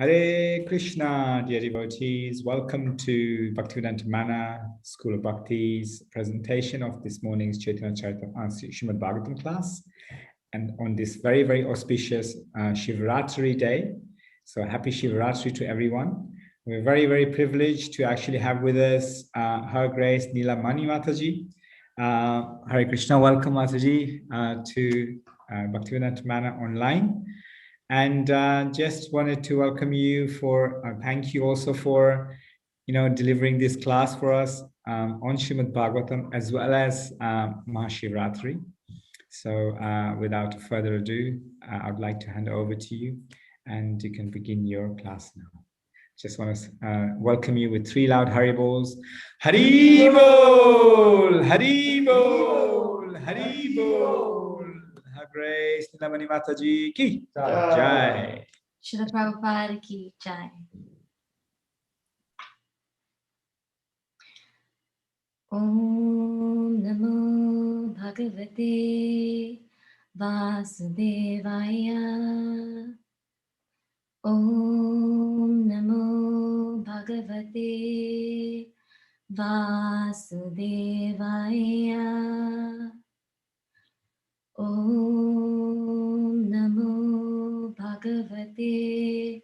Hare Krishna, dear devotees. Welcome to Bhaktivedanta Manor, School of Bhakti's presentation of this morning's Chaitanya Charitamrita Srimad Bhagavatam class. And on this very, very auspicious Shivaratri day. So happy Shivaratri to everyone. We're very, very privileged to actually have with us Her Grace Neela Mani Mataji. Hare Krishna, welcome Mataji to Bhaktivedanta Manor online. And just wanted to welcome you for, thank you also for, delivering this class for us on Srimad Bhagavatam as well as Mahashivratri. So without further ado, I'd like to hand over to you and you can begin your class now. Just want to welcome you with 3 loud Haribols. Haribol! Haribol! Haribol! Her Grace Neela Mani Mataji ki Jai. Srila Prabhupada ki Jai. Om Namo Bhagavate Vasudevaya. Om Namo Bhagavate Vasudevaya. Om Namo Bhagavate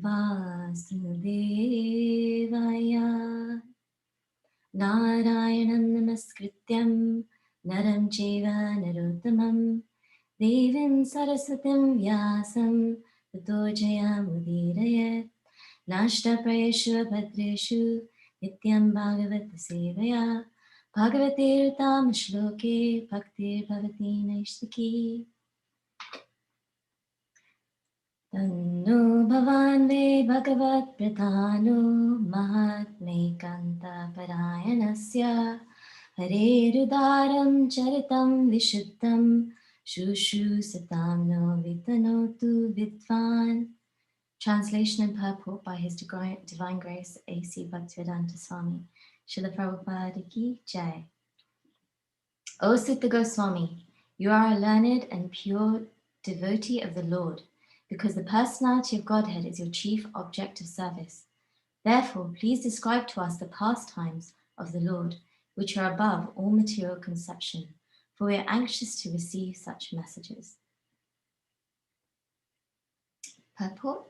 Vasudevaya. Narayanam namaskrityam naram cheva narottamam devim saraswatim vyasam tato jayamudirayat nashtaprayeshu bhadreshu nityam bhagavata sevaya bhagavate rutam shloke bhaktir bhavati naishtaki. Tanno bhavan bhagavat pradhano mahatme kanta parayanasya hare rudaram charitam vishuddham shushu satam no vitanotu vidvan. Translation and purport by His Divine Grace A.C. Bhaktivedanta Swami. Srila Prabhupada ki Jai. O Sutta Goswami, you are a learned and pure devotee of the Lord, because the personality of Godhead is your chief object of service. Therefore, please describe to us the pastimes of the Lord, which are above all material conception, for we are anxious to receive such messages. Purport.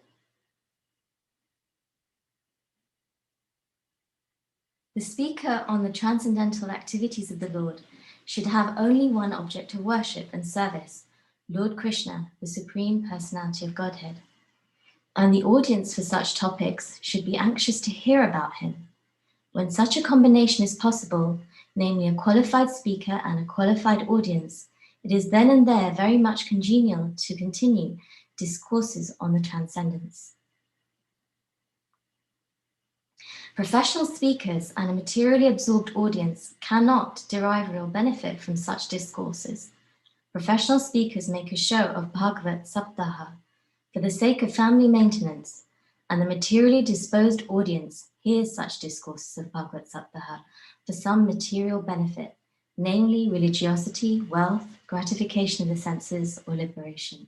The speaker on the transcendental activities of the Lord should have only one object of worship and service, Lord Krishna, the Supreme Personality of Godhead. And the audience for such topics should be anxious to hear about him. When such a combination is possible, namely a qualified speaker and a qualified audience, it is then and there very much congenial to continue discourses on the transcendence. Professional speakers and a materially absorbed audience cannot derive real benefit from such discourses. Professional speakers make a show of Bhagavat Saptaha for the sake of family maintenance, and the materially disposed audience hears such discourses of Bhagavat Saptaha for some material benefit, namely religiosity, wealth, gratification of the senses, or liberation.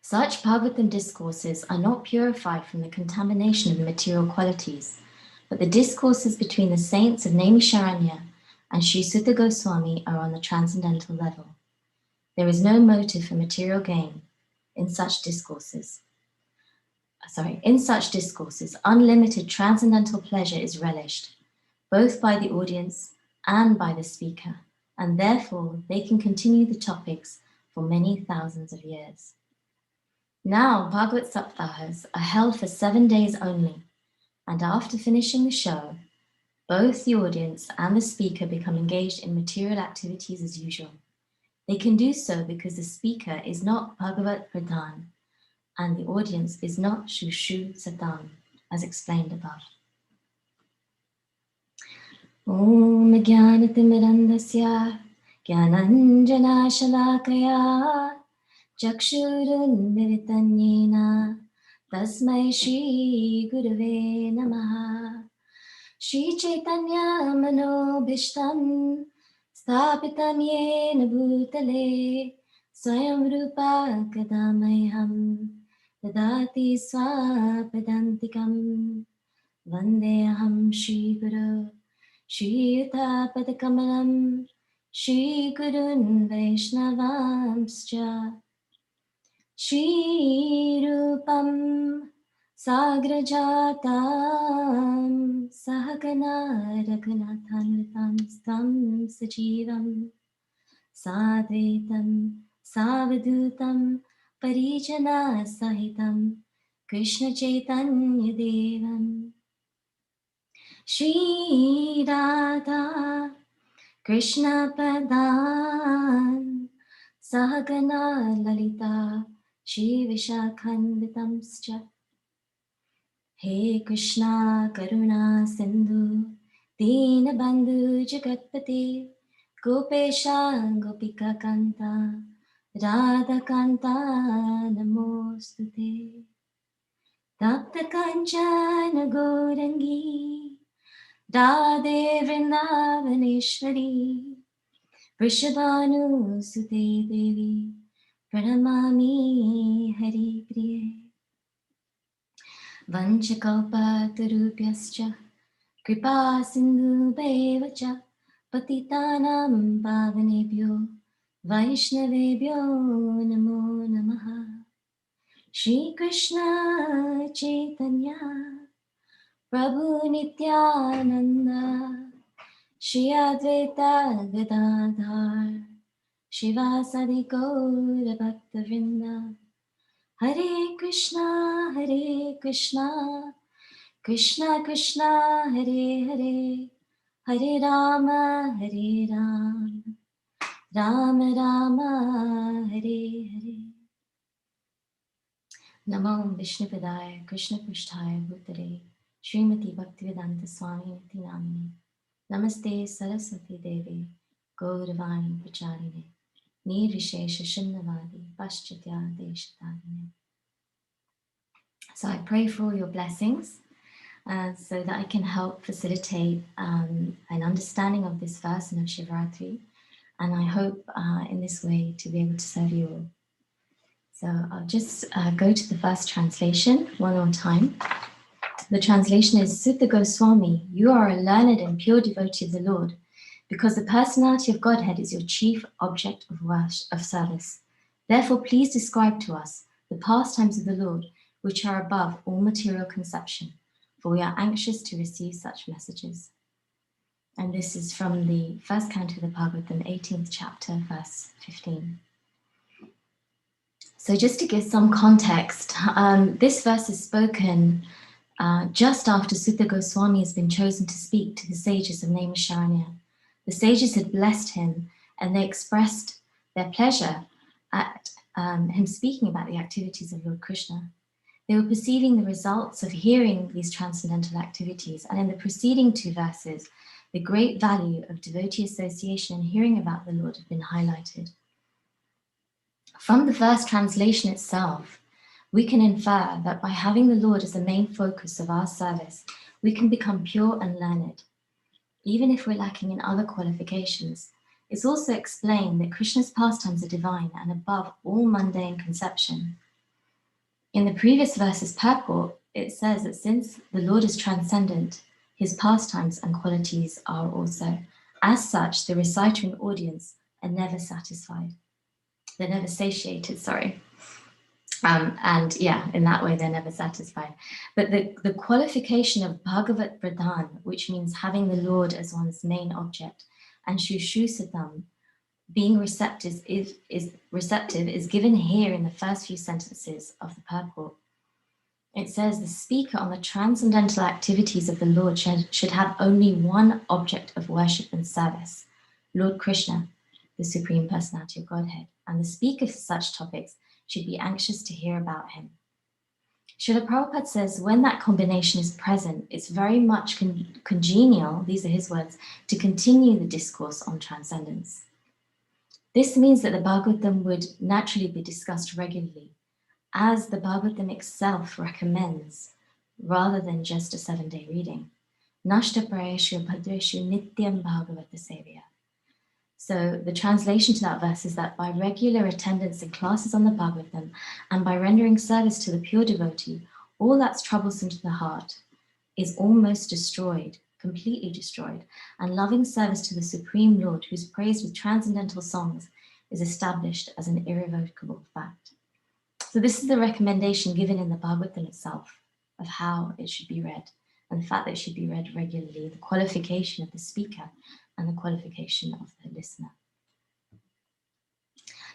Such Bhagavatam discourses are not purified from the contamination of the material qualities, but the discourses between the saints of Naimisharanya and Sri Sutta Goswami are on the transcendental level. There is no motive for material gain in such discourses. In such discourses, unlimited transcendental pleasure is relished, both by the audience and by the speaker, and therefore they can continue the topics for many thousands of years. Now, Bhagavat Saptahas are held for 7 days only, and after finishing the show, both the audience and the speaker become engaged in material activities as usual. They can do so because the speaker is not Bhagavat Pradhan and the audience is not Shushu Satam, as explained above. Om Jnanatimirandasya Jnananjana Shalakaya Chakshurun Militanyena Tasmai Shri Gurave Namaha. Shri Chaitanya Manobhishtam Sthapitam Yena Bhutale Swayam Rupa Kadamayham Dadati swapadantikam Vandeham Shri Guru Shri Yuta Padakamalam Shri Gurun Vaishnavamscha Shri Rupam Sagrajatam Sahagana Raghunathan Stam Sajivam Sadvetam Savadutam Parijana Sahitam Krishna Chaitanya Devam Shri Radha Krishna Padan Sahagana Lalita Shri Vishakhanvitamscha He Krishna Karuna Sindhu Deenabandhu Jagatpate Gopesha Gopika Kanta Radha Kanta Namostute Tapta Kanchana Gaurangi Radhe Vrindavaneshwari Vrishabhanu Sute Devi Pranamami Hari Priye Vanchakalpa Tarubhyascha Kripa Sindhu Bevacha Patitanam Pavanebhyo Vaishnavebhyo Namo Namaha Shri Krishna Chaitanya Prabhu Nityananda Shri Advaita Gadadhar Shivasadi Gaura Bhaktavrinda Hare Krishna Krishna Krishna Hare Hare Hare Rama Rama Rama Hare Hare Namo Vishnupadaya Krishna Prishtaya Bhutare Srimati Bhaktivedanta Swami Niti Namini Namaste Saraswati Devi Gauravani Pracharine Nirvishesha Shunnavadi Paschatya Deshatadine. So I pray for all your blessings so that I can help facilitate an understanding of this verse and of Shivaratri. And I hope in this way to be able to serve you all. So I'll just go to the first translation one more time. The translation is, Sutta Goswami, you are a learned and pure devotee of the Lord, because the personality of Godhead is your chief object of worship, of service. Therefore, please describe to us the pastimes of the Lord, which are above all material conception, for we are anxious to receive such messages. And this is from the first canto of the Bhagavatam, 18th chapter, verse 15. So just to give some context, this verse is spoken just after Sutta Goswami has been chosen to speak to the sages of Naimisharanya. The sages had blessed him and they expressed their pleasure at him speaking about the activities of Lord Krishna. They were perceiving the results of hearing these transcendental activities, and in the preceding two verses, the great value of devotee association and hearing about the Lord had been highlighted. From the verse translation itself, we can infer that by having the Lord as the main focus of our service, we can become pure and learned. Even if we're lacking in other qualifications, it's also explained that Krishna's pastimes are divine and above all mundane conception. In the previous verse's purport, it says that since the Lord is transcendent, his pastimes and qualities are also. As such, the reciter and audience are never satisfied. They're never satiated, and in that way, they're never satisfied. But the qualification of Bhagavat Pradhan, which means having the Lord as one's main object, and Shushusatam, being receptive, is given here in the first few sentences of the purport. It says the speaker on the transcendental activities of the Lord should have only one object of worship and service, Lord Krishna, the Supreme Personality of Godhead, and the speaker for such topics should be anxious to hear about him. Srila Prabhupada says when that combination is present, it's very much congenial, these are his words, to continue the discourse on transcendence. This means that the Bhagavatam would naturally be discussed regularly, as the Bhagavatam itself recommends, rather than just a 7-day reading. Nashtaprayeshu bhadreshu nityam bhagavata sevya. So the translation to that verse is that by regular attendance in classes on the Bhagavatam and by rendering service to the pure devotee, all that's troublesome to the heart is almost destroyed, completely destroyed, and loving service to the Supreme Lord, who's praised with transcendental songs, is established as an irrevocable fact. So this is the recommendation given in the Bhagavatam itself of how it should be read, and the fact that it should be read regularly, the qualification of the speaker and the qualification of the listener.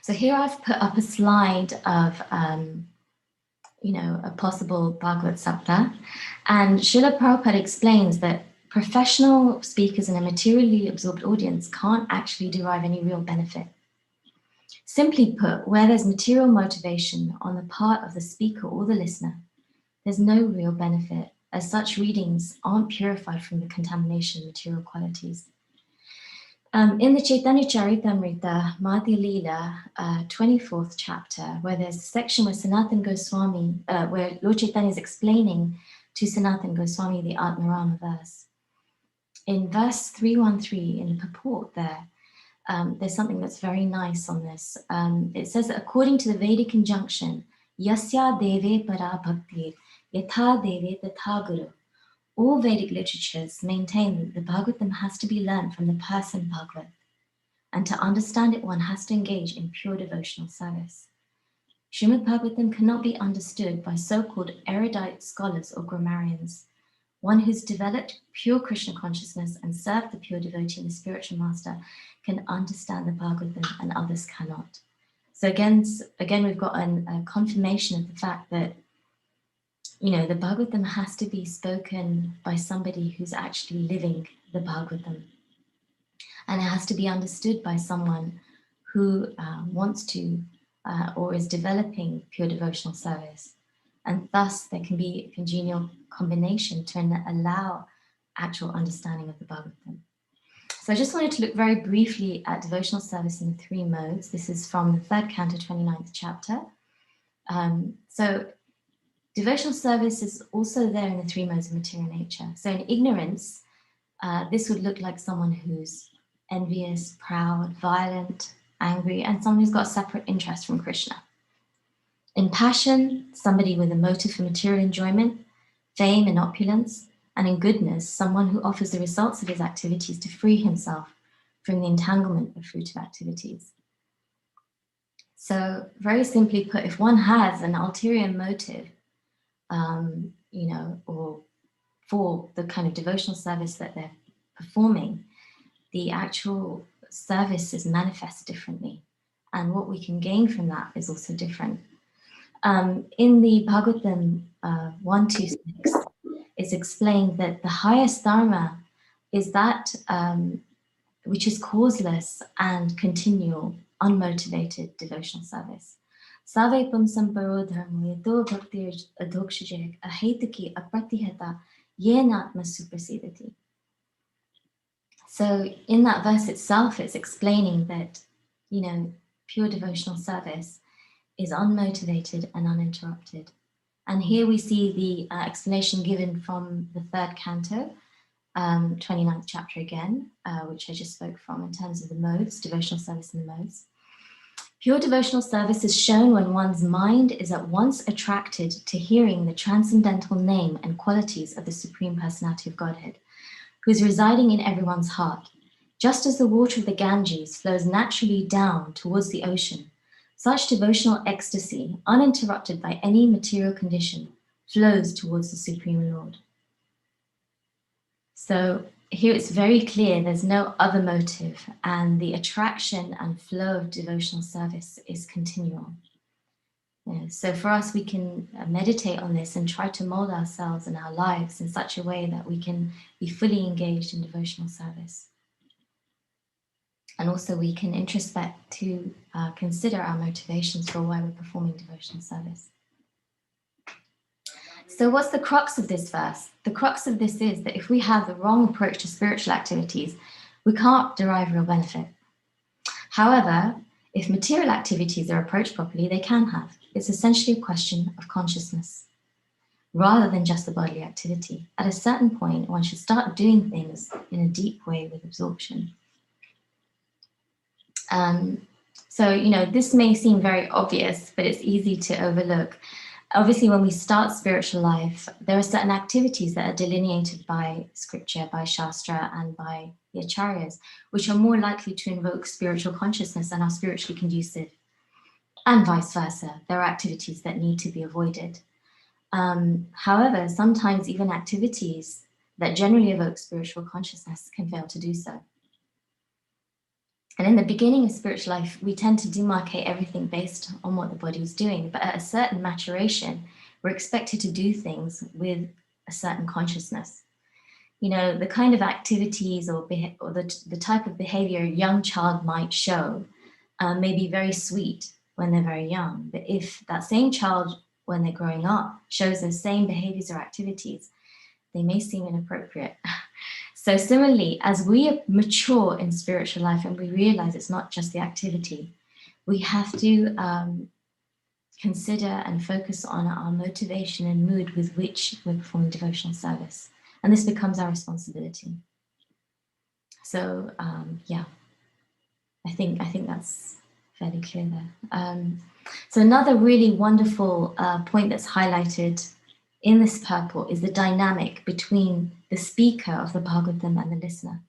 So here I've put up a slide of a possible Bhagavad Sapta, and Srila Prabhupada explains that professional speakers in a materially absorbed audience can't actually derive any real benefit. Simply put, where there's material motivation on the part of the speaker or the listener, there's no real benefit, as such readings aren't purified from the contamination of material qualities. In the Chaitanya Charitamrita, Madhya Leela, 24th chapter, where there's a section where Sanatana Goswami, where Lord Chaitanya is explaining to Sanatana Goswami the Atmarama verse. In verse 313, in the purport there, there's something that's very nice on this. It says that according to the Vedic injunction, Yasya Deve Para Bhakti, Yatha Deve Tatha Guru, all Vedic literatures maintain that the Bhagavatam has to be learned from the person Bhagavat, and to understand it, one has to engage in pure devotional service. Srimad Bhagavatam cannot be understood by so-called erudite scholars or grammarians. One who's developed pure Krishna consciousness and served the pure devotee and the spiritual master can understand the Bhagavatam, and others cannot. So again, we've got a confirmation of the fact that the Bhagavatam has to be spoken by somebody who's actually living the Bhagavatam. And it has to be understood by someone who wants to or is developing pure devotional service. And thus there can be a congenial combination to allow actual understanding of the Bhagavatam. So I just wanted to look very briefly at devotional service in the three modes. This is from the third canto, 29th chapter. So devotional service is also there in the three modes of material nature. So in ignorance, this would look like someone who's envious, proud, violent, angry, and someone who's got a separate interest from Krishna. In passion, somebody with a motive for material enjoyment, fame and opulence, and in goodness, someone who offers the results of his activities to free himself from the entanglement of fruitive activities. So very simply put, if one has an ulterior motive, or for the kind of devotional service that they're performing, the actual service is manifest differently. And what we can gain from that is also different. In the Bhagavatam 126, it's explained that the highest dharma is that which is causeless and continual, unmotivated devotional service. Save pumsam paro dharma yato bhakti adhokshajek ahetaki apratihata yenatma suprasidati. So in that verse itself, it's explaining that, pure devotional service is unmotivated and uninterrupted. And here we see the explanation given from the third canto, 29th chapter again, which I just spoke from in terms of the modes, devotional service in the modes. Pure devotional service is shown when one's mind is at once attracted to hearing the transcendental name and qualities of the Supreme Personality of Godhead, who is residing in everyone's heart. Just as the water of the Ganges flows naturally down towards the ocean, such devotional ecstasy, uninterrupted by any material condition, flows towards the Supreme Lord. So here it's very clear there's no other motive, and the attraction and flow of devotional service is continual. So for us, we can meditate on this and try to mold ourselves and our lives in such a way that we can be fully engaged in devotional service. And also we can introspect to consider our motivations for why we're performing devotional service. So what's the crux of this verse? The crux of this is that if we have the wrong approach to spiritual activities, we can't derive real benefit. However, if material activities are approached properly, they can have. It's essentially a question of consciousness, rather than just the bodily activity. At a certain point, one should start doing things in a deep way with absorption. So, this may seem very obvious, but it's easy to overlook. Obviously, when we start spiritual life, there are certain activities that are delineated by scripture, by Shastra, and by the Acharyas, which are more likely to invoke spiritual consciousness and are spiritually conducive, and vice versa. There are activities that need to be avoided. However, sometimes even activities that generally evoke spiritual consciousness can fail to do so. And in the beginning of spiritual life, we tend to demarcate everything based on what the body is doing. But at a certain maturation, we're expected to do things with a certain consciousness. The kind of activities or the type of behavior a young child might show may be very sweet when they're very young. But if that same child, when they're growing up, shows those same behaviors or activities, they may seem inappropriate. So similarly, as we mature in spiritual life and we realize it's not just the activity, we have to consider and focus on our motivation and mood with which we're performing devotional service. And this becomes our responsibility. So yeah, I think that's fairly clear there. So another really wonderful point that's highlighted in this purport is the dynamic between the speaker of the Bhagavatam and the listener.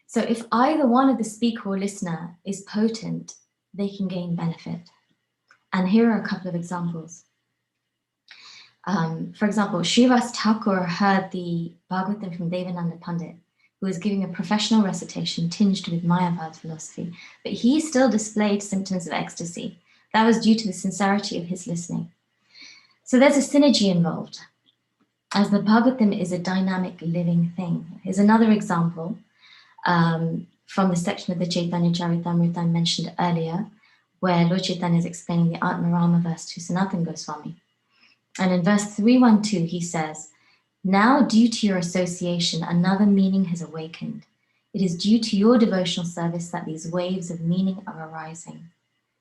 So if either one of the speaker or listener is potent, they can gain benefit. And here are a couple of examples. For example, Srivas Thakur heard the Bhagavatam from Devananda Pandit, who was giving a professional recitation tinged with Mayavad philosophy, but he still displayed symptoms of ecstasy. That was due to the sincerity of his listening. So there's a synergy involved, as the Bhagavatam is a dynamic living thing. Here's another example from the section of the Chaitanya Charitamrita I mentioned earlier, where Lord Chaitanya is explaining the Atmarama verse to Sanatana Goswami. And in verse 312, he says, "Now due to your association, another meaning has awakened. It is due to your devotional service that these waves of meaning are arising."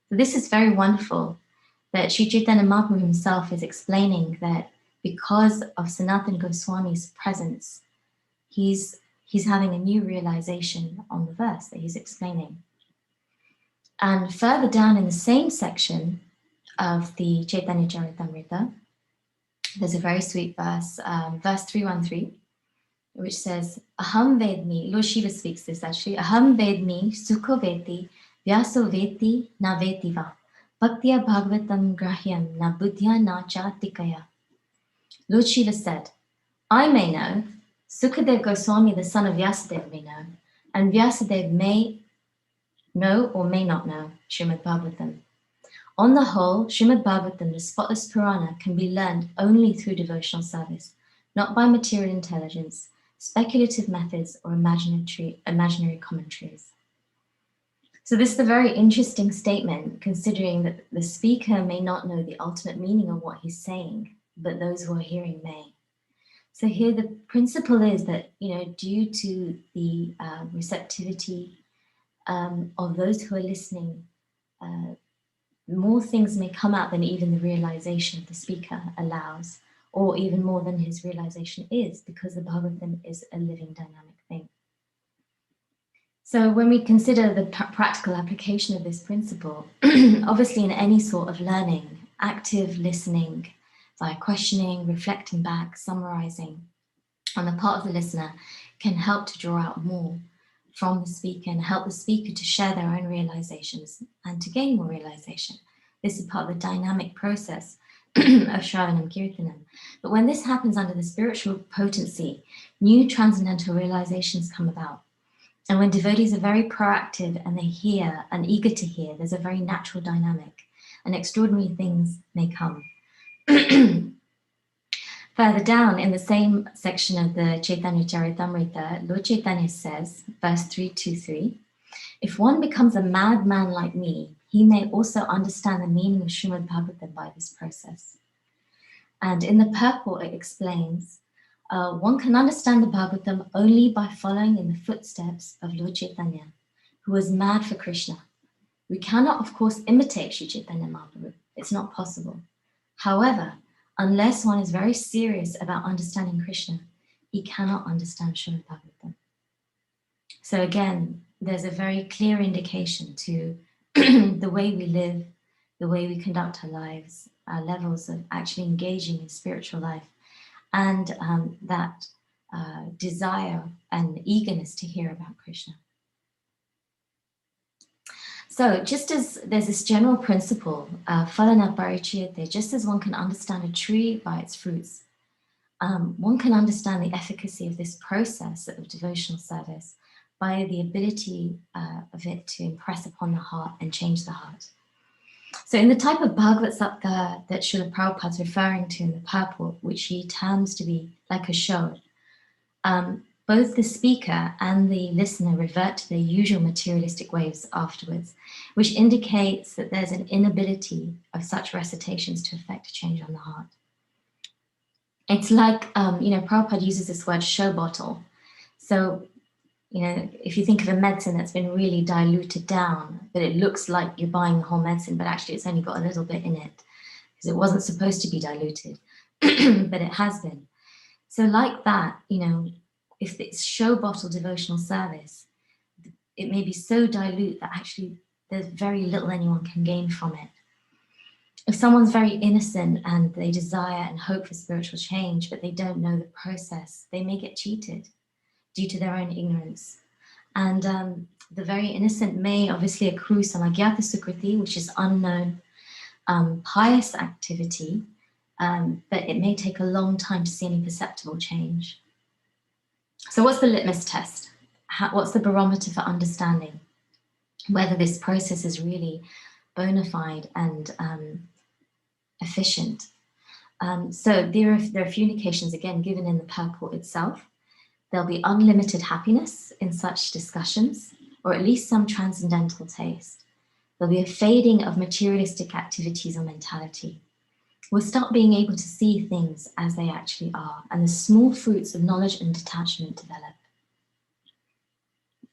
So this is very wonderful, that Sri Chaitanya Mahaprabhu himself is explaining that because of Sanatana Goswami's presence, he's having a new realization on the verse that he's explaining. And further down in the same section of the Chaitanya Charitamrita, there's a very sweet verse, verse 313, which says, "Aham vedmi," Lord Shiva speaks this actually, "Aham vedmi sukho veti vyaso veti na veti va. Bhaktya Bhagavatam grahyam na buddhya na chatikaya." Lord Shiva said, "I may know, Sukadev Goswami, the son of Vyasadeva, may know, and Vyasadeva may know or may not know Srimad Bhagavatam. On the whole, Srimad Bhagavatam, the spotless Purana, can be learned only through devotional service, not by material intelligence, speculative methods, or imaginary commentaries." So this is a very interesting statement, considering that the speaker may not know the ultimate meaning of what he's saying, but those who are hearing may. So here the principle is that, due to the receptivity of those who are listening, more things may come out than even the realization of the speaker allows, or even more than his realization is, because the Bhagavatam is a living, dynamic thing. So when we consider the practical application of this principle, obviously in any sort of learning, active listening, via questioning, reflecting back, summarizing on the part of the listener can help to draw out more from the speaker and help the speaker to share their own realizations and to gain more realization. This is part of the dynamic process of Shravanam Kirtanam. But when this happens under the spiritual potency, new transcendental realizations come about. And when devotees are very proactive and they hear and eager to hear, there's a very natural dynamic and extraordinary things may come. Further down in the same section of the Chaitanya Charitamrita, Lord Chaitanya says, verse 323, "If one becomes a madman like me, he may also understand the meaning of Srimad Bhagavatam by this process." And in the purport, it explains, one can understand the Bhagavatam only by following in the footsteps of Lord Chaitanya, who was mad for Krishna. We cannot, of course, imitate Sri Chaitanya Mahaprabhu. It's not possible. However, unless one is very serious about understanding Krishna, he cannot understand Srimad Bhagavatam. So again, there's a very clear indication to the way we live, the way we conduct our lives, our levels of actually engaging in spiritual life, and that desire and eagerness to hear about Krishna. So just as there's this general principle, phalana parichyate, just as one can understand a tree by its fruits, one can understand the efficacy of this process of devotional service by the ability of it to impress upon the heart and change the heart. So in the type of Bhagavad Sapta that Srila Prabhupada is referring to in the purport, which he terms to be like a show, both the speaker and the listener revert to their usual materialistic ways afterwards, which indicates that there's an inability of such recitations to effect a change on the heart. It's like, Prabhupada uses this word show bottle. So, if you think of a medicine that's been really diluted down, but it looks like you're buying the whole medicine, but actually it's only got a little bit in it because it wasn't supposed to be diluted, but it has been. So like that, if it's show bottle devotional service, it may be so dilute that actually there's very little anyone can gain from it. If someone's very innocent and they desire and hope for spiritual change, but they don't know the process, they may get cheated due to their own ignorance. And the very innocent may obviously accrue some agyata sukriti, which is unknown pious activity, but it may take a long time to see any perceptible change. So what's the litmus test? What's the barometer for understanding whether this process is really bona fide and efficient? So there are a few indications, again, given in the purport itself. There'll be unlimited happiness in such discussions, or at least some transcendental taste. There'll be a fading of materialistic activities or mentality. We'll start being able to see things as they actually are, and the small fruits of knowledge and detachment develop.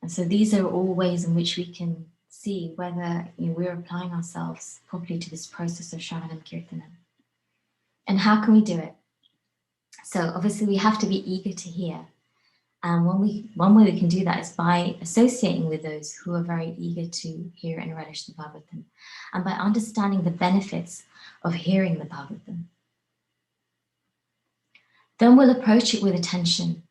And so these are all ways in which we can see whether we're applying ourselves properly to this process of Shravanam Kirtanam. And how can we do it? So obviously we have to be eager to hear. And one way we can do that is by associating with those who are very eager to hear and relish the Bhagavatam, and by understanding the benefits of hearing the Bhagavatam. Then we'll approach it with attention,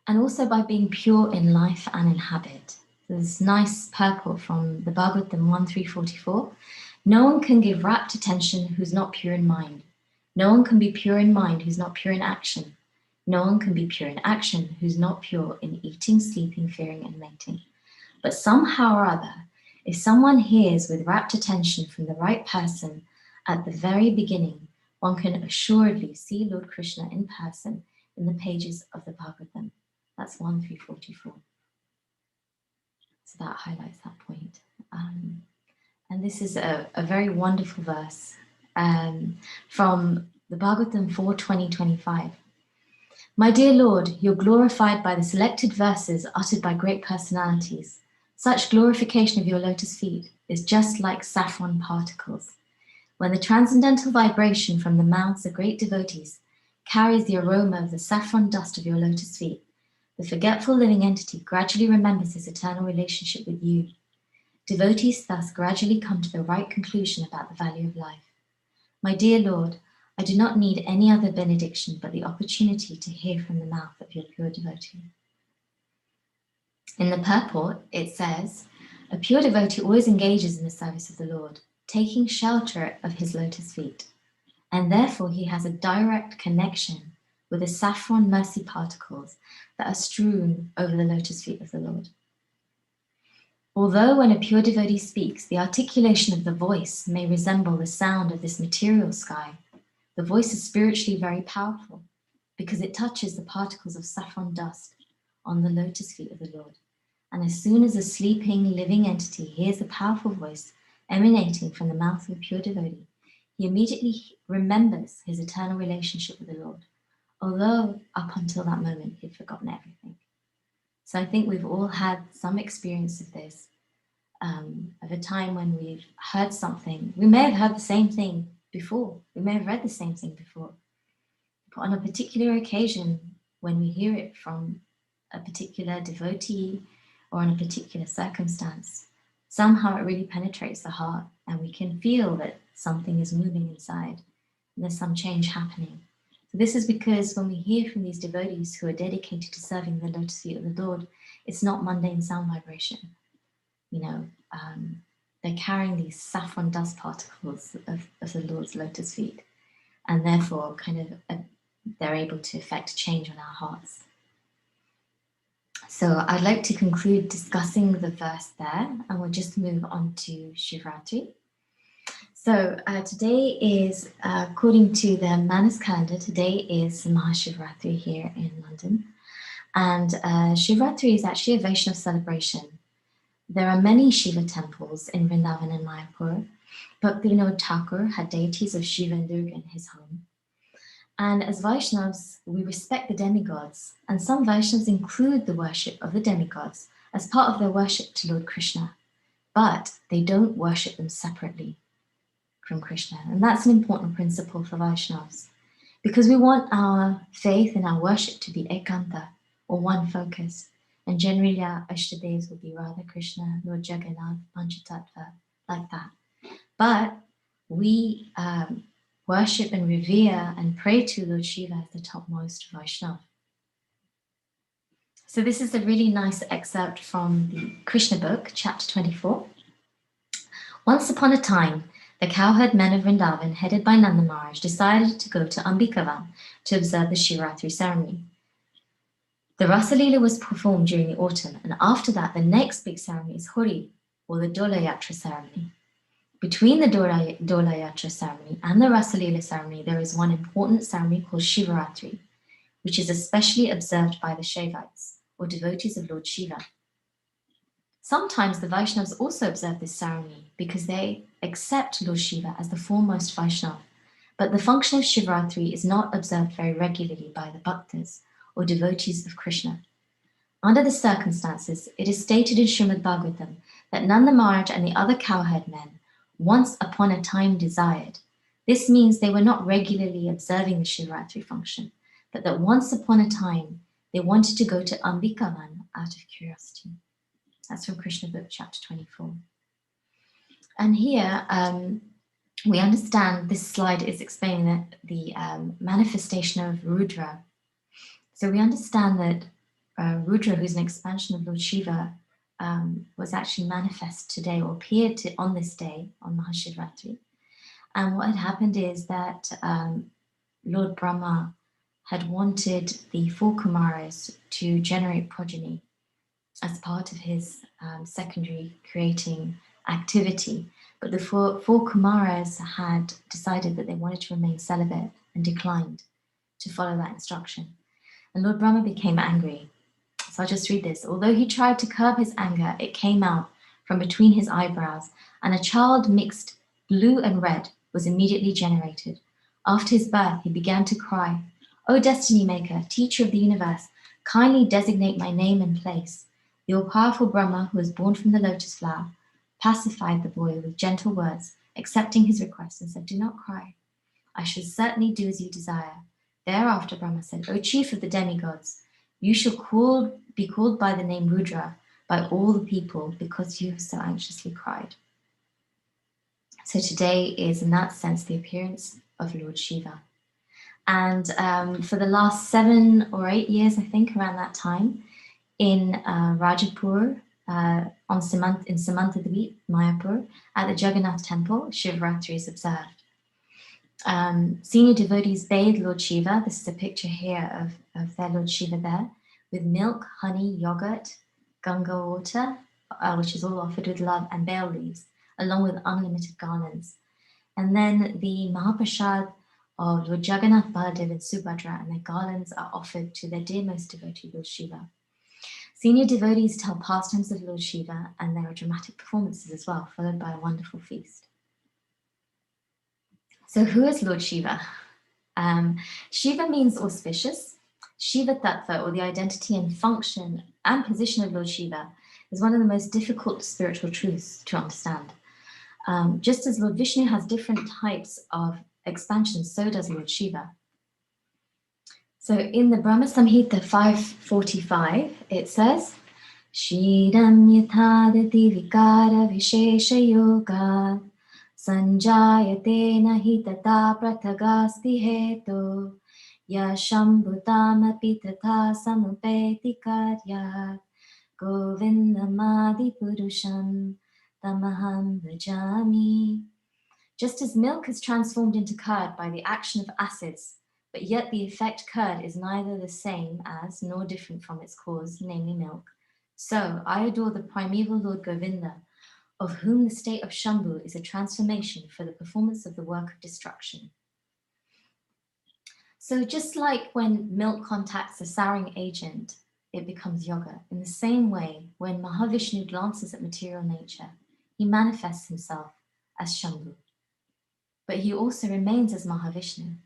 and also by being pure in life and in habit. There's nice purport from the Bhagavatam 1.3.44. No one can give rapt attention who's not pure in mind. No one can be pure in mind who's not pure in action. No one can be pure in action who's not pure in eating, sleeping, fearing, and mating. But somehow or other, if someone hears with rapt attention from the right person at the very beginning, one can assuredly see Lord Krishna in person in the pages of the Bhagavatam. That's 1.3.44. So that highlights that point. And this is a very wonderful verse from the Bhagavatam 4.20.25. My dear Lord, you're glorified by the selected verses uttered by great personalities. Such glorification of your lotus feet is just like saffron particles. When the transcendental vibration from the mouths of great devotees carries the aroma of the saffron dust of your lotus feet, the forgetful living entity gradually remembers his eternal relationship with you. Devotees thus gradually come to the right conclusion about the value of life. My dear Lord, I do not need any other benediction but the opportunity to hear from the mouth of your pure devotee. In the purport, it says, a pure devotee always engages in the service of the Lord, taking shelter of his lotus feet, and therefore he has a direct connection with the saffron mercy particles that are strewn over the lotus feet of the Lord. Although when a pure devotee speaks, the articulation of the voice may resemble the sound of this material sky, the voice is spiritually very powerful because it touches the particles of saffron dust on the lotus feet of the Lord. And as soon as a sleeping, living entity hears a powerful voice emanating from the mouth of a pure devotee, he immediately remembers his eternal relationship with the Lord, although up until that moment he'd forgotten everything. So I think we've all had some experience of this, of a time when we've heard something. We may have heard the same thing before. We may have read the same thing before. But on a particular occasion, when we hear it from a particular devotee or in a particular circumstance, somehow it really penetrates the heart and we can feel that something is moving inside. There's some change happening. So this is because when we hear from these devotees who are dedicated to serving the lotus feet of the Lord, it's not mundane sound vibration. They're carrying these saffron dust particles of the Lord's lotus feet, and therefore they're able to effect change on our hearts. So I'd like to conclude discussing the verse there, and we'll just move on to Shivratri. So today is, according to the Manas calendar, today is Mahashivratri here in London. And Shivratri is actually a Vaishnava celebration. There are many Shiva temples in Vrindavan and Mayapur. Bhaktivedanta Thakur had deities of Shiva and Durga in his home. And as Vaishnavas, we respect the demigods, and some Vaishnavas include the worship of the demigods as part of their worship to Lord Krishna, but they don't worship them separately from Krishna. And that's an important principle for Vaishnavas, because we want our faith and our worship to be ekanta, or one focus. And generally our Ashtadevas will be Radha Krishna, Lord Jagannath, Panchatattva, like that. But we worship and revere and pray to Lord Shiva as the topmost Vaishnava. So this is a really nice excerpt from the Krishna book, chapter 24. Once upon a time, the cowherd men of Vrindavan, headed by Nanda Maharaj, decided to go to Ambikavan to observe the Shivratri ceremony. The Rasa Leela was performed during the autumn, and after that, the next big ceremony is Hori, or the Dola Yatra ceremony. Between the Dola Yatra ceremony and the Rasa Leela ceremony, there is one important ceremony called Shivaratri, which is especially observed by the Shaivites, or devotees of Lord Shiva. Sometimes the Vaishnavas also observe this ceremony because they accept Lord Shiva as the foremost Vaishnava, but the function of Shivaratri is not observed very regularly by the bhaktas, or devotees of Krishna. Under the circumstances, it is stated in Srimad Bhagavatam that Nanda Maharaj and the other cowherd men once upon a time desired. This means they were not regularly observing the Shivaratri function, but that once upon a time they wanted to go to Ambikavan out of curiosity. That's from Krishna book, chapter 24. And here we understand this slide is explaining that the manifestation of Rudra. So we understand that Rudra, who's an expansion of Lord Shiva, was actually manifest today, or appeared on this day, on Mahashivratri. And what had happened is that Lord Brahma had wanted the 4 Kumaras to generate progeny as part of his secondary creating activity. But the four Kumaras had decided that they wanted to remain celibate and declined to follow that instruction. And Lord Brahma became angry. So I'll just read this. Although he tried to curb his anger, it came out from between his eyebrows, and a child mixed blue and red was immediately generated. After his birth, he began to cry, "O Destiny Maker, Teacher of the universe, kindly designate my name and place." The all-powerful Brahma, who was born from the lotus flower, pacified the boy with gentle words, accepting his request, and said, "Do not cry. I shall certainly do as you desire." Thereafter Brahma said, "O chief of the demigods, you shall be called by the name Rudra by all the people because you have so anxiously cried." So today is, in that sense, the appearance of Lord Shiva. And for the last 7 or 8 years, I think, around that time, in Rajapur, in Samantadweep, Mayapur, at the Jagannath temple, Shivratri is observed. Senior devotees bathe Lord Shiva. This is a picture here of their Lord Shiva there, with milk, honey, yogurt, Ganga water, which is all offered with love, and bael leaves, along with unlimited garlands. And then the Mahaprasad of Lord Jagannath, Baladev, and Subhadra, and their garlands are offered to their dearmost devotee, Lord Shiva. Senior devotees tell pastimes of Lord Shiva, and there are dramatic performances as well, followed by a wonderful feast. So who is Lord Shiva? Shiva means auspicious. Shiva Tattva, or the identity and function and position of Lord Shiva, is one of the most difficult spiritual truths to understand. Just as Lord Vishnu has different types of expansions, so does Lord Shiva. So in the Brahma Samhita 545, it says, Shidam yathadati vikara vishesha yoga sanjayate nahi tata prathagasti heto yashambhutam tata samupeti karya govindamadi purusham tamaham bhajami. Just as milk is transformed into curd by the action of acids, but yet the effect curd is neither the same as nor different from its cause, namely milk, so I adore the primeval Lord Govinda, of whom the state of Shambhu is a transformation for the performance of the work of destruction. So just like when milk contacts a souring agent, it becomes yoga. In the same way, when Mahavishnu glances at material nature, he manifests himself as Shambhu. But he also remains as Mahavishnu.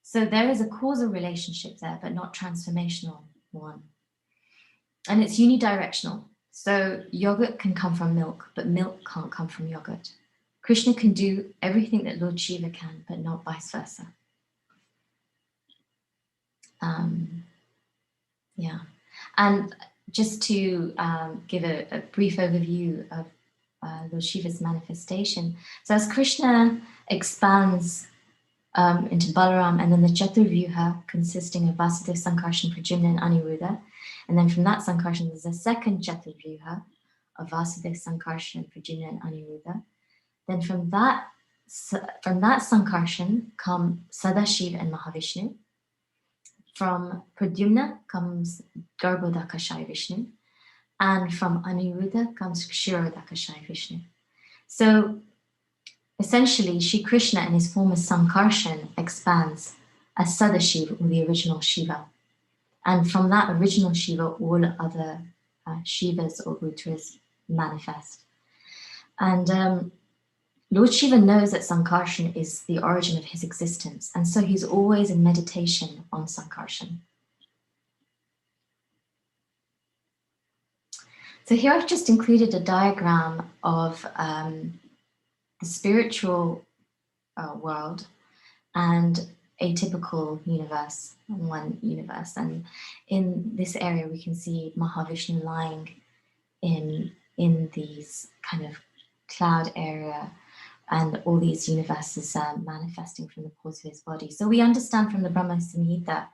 So there is a causal relationship there, but not transformational one. And it's unidirectional. So yogurt can come from milk, but milk can't come from yogurt. Krishna can do everything that Lord Shiva can, but not vice versa. Yeah. And just to give a brief overview of Lord Shiva's manifestation. So as Krishna expands into Balaram, and then the Chaturvyuha consisting of Vasudeva, Sankarshan, Pradyumna, and Aniruddha. And then from that Sankarshan, there's a second Chaturvyuha of Vasudeva, Sankarshan, Pradyumna, and Aniruddha. Then from that Sankarshan come Sadashiv and Mahavishnu. From Pradyumna comes Garbhodakashayi Vishnu. And from Aniruddha comes Kshirodakashayi Vishnu. So essentially, Shri Krishna in his form as Sankarshan expands as Sadashiva, or the original Shiva. And from that original Shiva, all other Shivas or Rudras manifest. And Lord Shiva knows that Sankarshan is the origin of his existence, and so he's always in meditation on Sankarshan. So here I've just included a diagram of the spiritual world and a typical universe, one universe. And in this area, we can see Mahavishnu lying in these kind of cloud area, and all these universes manifesting from the pores of his body. So we understand from the Brahma Samhita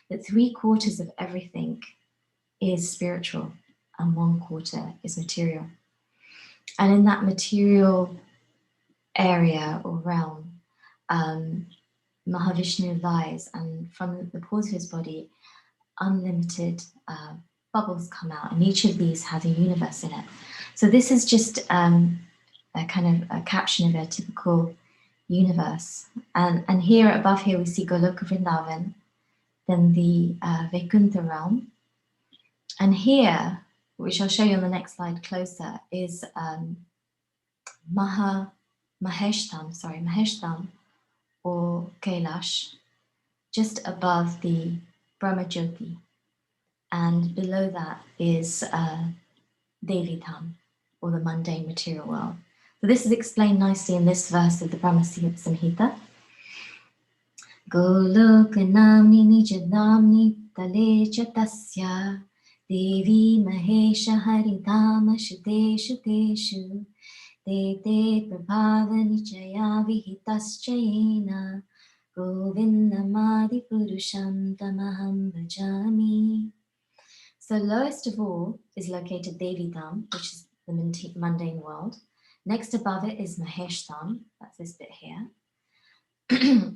that 3/4 of everything is spiritual and 1/4 is material. And in that material area or realm, Mahavishnu lies, and from the pores of his body, unlimited bubbles come out, and each of these has a universe in it. So this is just a kind of a caption of a typical universe. And here, above here, we see Goloka Vrindavan, then the Vaikuntha realm. And here, which I'll show you on the next slide closer, is Maheshtam, or Kailash, just above the Brahma Jyoti. And below that is Devitam, or the mundane material world. So this is explained nicely in this verse of the Brahma Samhita. Golokanamni nijadamni talecha tasya Devi Mahesha Haridama Shudeshu Deshu Te Prabhava Nichaya Vihitaschayena Govindamadi Purusham Tamaham Bhajami. So lowest of all is located Devidam, which is the mundane world. Next above it is Maheshtam, that's this bit here.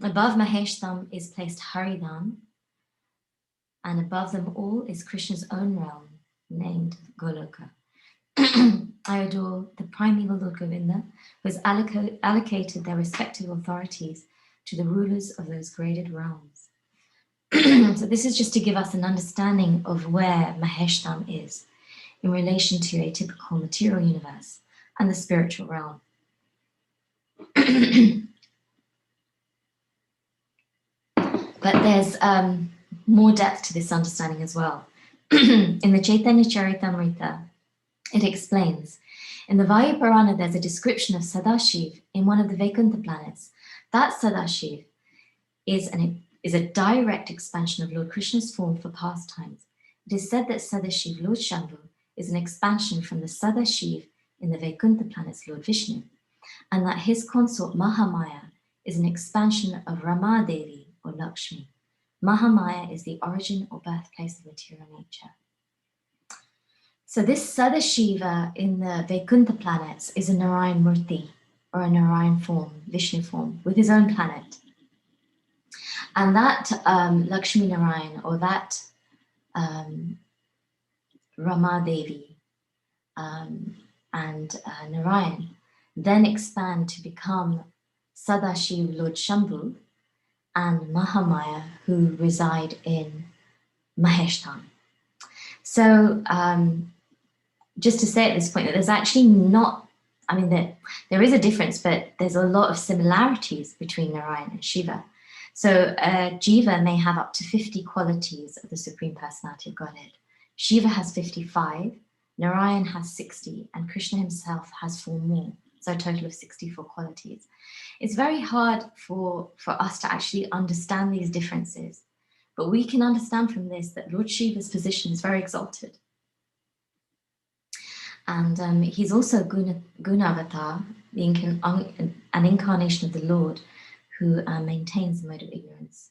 Above Maheshtam is placed Haridam, and above them all is Krishna's own realm, named Goloka. I adore the primeval Lord Govinda, who has allocated their respective authorities to the rulers of those graded realms. So this is just to give us an understanding of where Maheshtam is in relation to a typical material universe and the spiritual realm. But there's more depth to this understanding as well. In the Chaitanya Charitamrita, it explains, in the Vayu Purana, there's a description of Sadashiv in one of the Vaikuntha planets. That Sadashiv is a direct expansion of Lord Krishna's form for pastimes. It is said that Sadashiv, Lord Shambhu, is an expansion from the Sadashiv in the Vaikuntha planet's Lord Vishnu, and that his consort Mahamaya is an expansion of Rama Devi or Lakshmi. Mahamaya is the origin or birthplace of material nature. So this Sadashiva in the Vaikuntha planets is a Narayan Murti, or a Narayan form, Vishnu form, with his own planet. And that Lakshmi Narayan, or that Rama Devi and Narayan, then expand to become Sadashiv Lord Shambhu and Mahamaya, who reside in Maheshtan. So just to say at this point that there's actually not, I mean, there is a difference, but there's a lot of similarities between Narayan and Shiva. So Jiva may have up to 50 qualities of the Supreme Personality of Godhead. Shiva has 55, Narayan has 60, and Krishna himself has 4 more, so a total of 64 qualities. It's very hard for us to actually understand these differences, but we can understand from this that Lord Shiva's position is very exalted. And he's also Gunavatar, an incarnation of the Lord who maintains the mode of ignorance.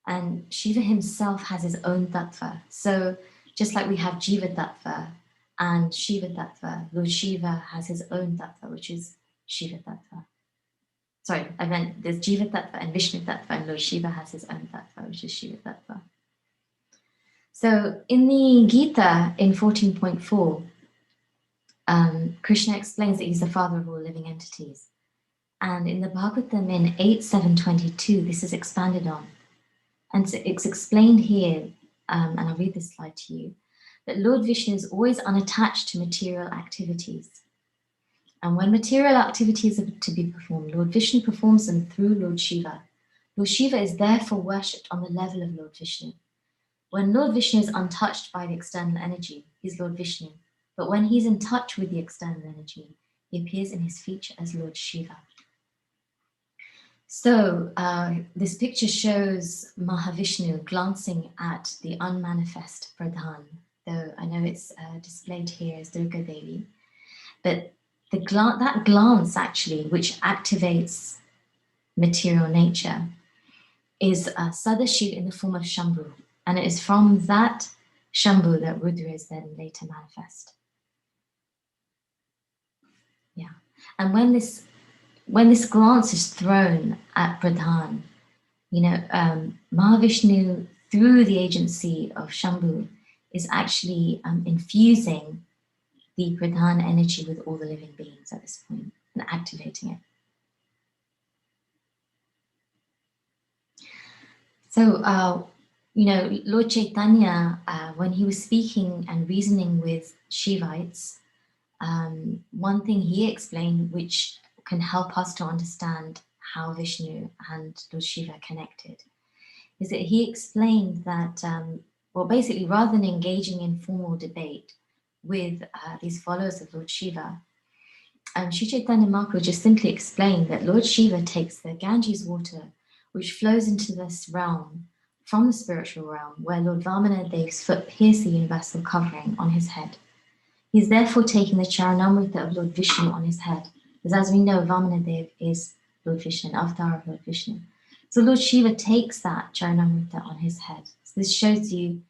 And Shiva himself has his own tattva. So just like we have Jiva tattva and Shiva tattva, Lord Shiva has his own tattva, which is Shiva tattva. Sorry, I meant there's Jiva tattva and Vishnu tattva, and Lord Shiva has his own tattva, which is Shiva tattva. So in the Gita in 14.4, Krishna explains that he's the father of all living entities. And in the Bhagavatam in 8.7.22, this is expanded on. And so it's explained here, and I'll read this slide to you, that Lord Vishnu is always unattached to material activities. And when material activities are to be performed, Lord Vishnu performs them through Lord Shiva. Lord Shiva is therefore worshipped on the level of Lord Vishnu. When Lord Vishnu is untouched by the external energy, he's Lord Vishnu. But when he's in touch with the external energy, he appears in his feature as Lord Shiva. So this picture shows Mahavishnu glancing at the unmanifest Pradhan, though I know it's displayed here as Durga Devi. But that glance actually, which activates material nature, is Sadashiv in the form of Shambhu. And it is from that Shambhu that Rudra is then later manifest. Yeah. And when this glance is thrown at Pradhan, Mahavishnu, through the agency of Shambhu, is actually infusing the Pradhan energy with all the living beings at this point and activating it. So, Lord Chaitanya, when he was speaking and reasoning with Shivites, one thing he explained, which can help us to understand how Vishnu and Lord Shiva connected, is that he explained that, basically, rather than engaging in formal debate with these followers of Lord Shiva, Sri Chaitanya Mahaprabhu just simply explained that Lord Shiva takes the Ganges water, which flows into this realm from the spiritual realm, where Lord Vamana Dev's foot pierced the universal covering on his head. He's therefore taking the Charanamrita of Lord Vishnu on his head, because as we know, Vamana Dev is Lord Vishnu, an avatar of Lord Vishnu. So Lord Shiva takes that Charanamrita on his head. So this shows you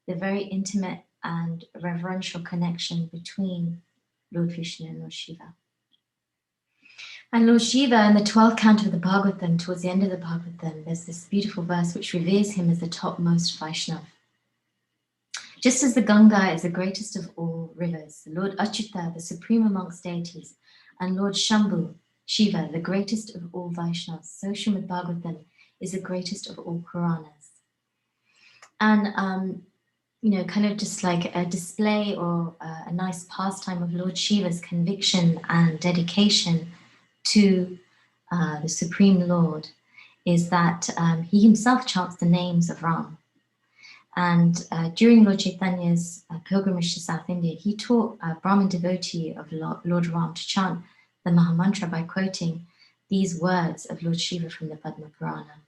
the very intimate and reverential connection between Lord Vishnu and Lord Shiva. And Lord Shiva, in the 12th canto of the Bhagavatam, towards the end of the Bhagavatam, there's this beautiful verse which reveres him as the topmost Vaishnava. Just as the Ganga is the greatest of all rivers, Lord Achyuta, the supreme amongst deities, and Lord Shambhu, Shiva, the greatest of all Vaishnavas, so Srimad Bhagavatam is the greatest of all Puranas. And, kind of just like a display or a nice pastime of Lord Shiva's conviction and dedication to the Supreme Lord is that he himself chants the names of Ram. And during Lord Chaitanya's pilgrimage to South India, he taught a Brahmin devotee of Lord Ram to chant the Mahamantra by quoting these words of Lord Shiva from the Padma Purana.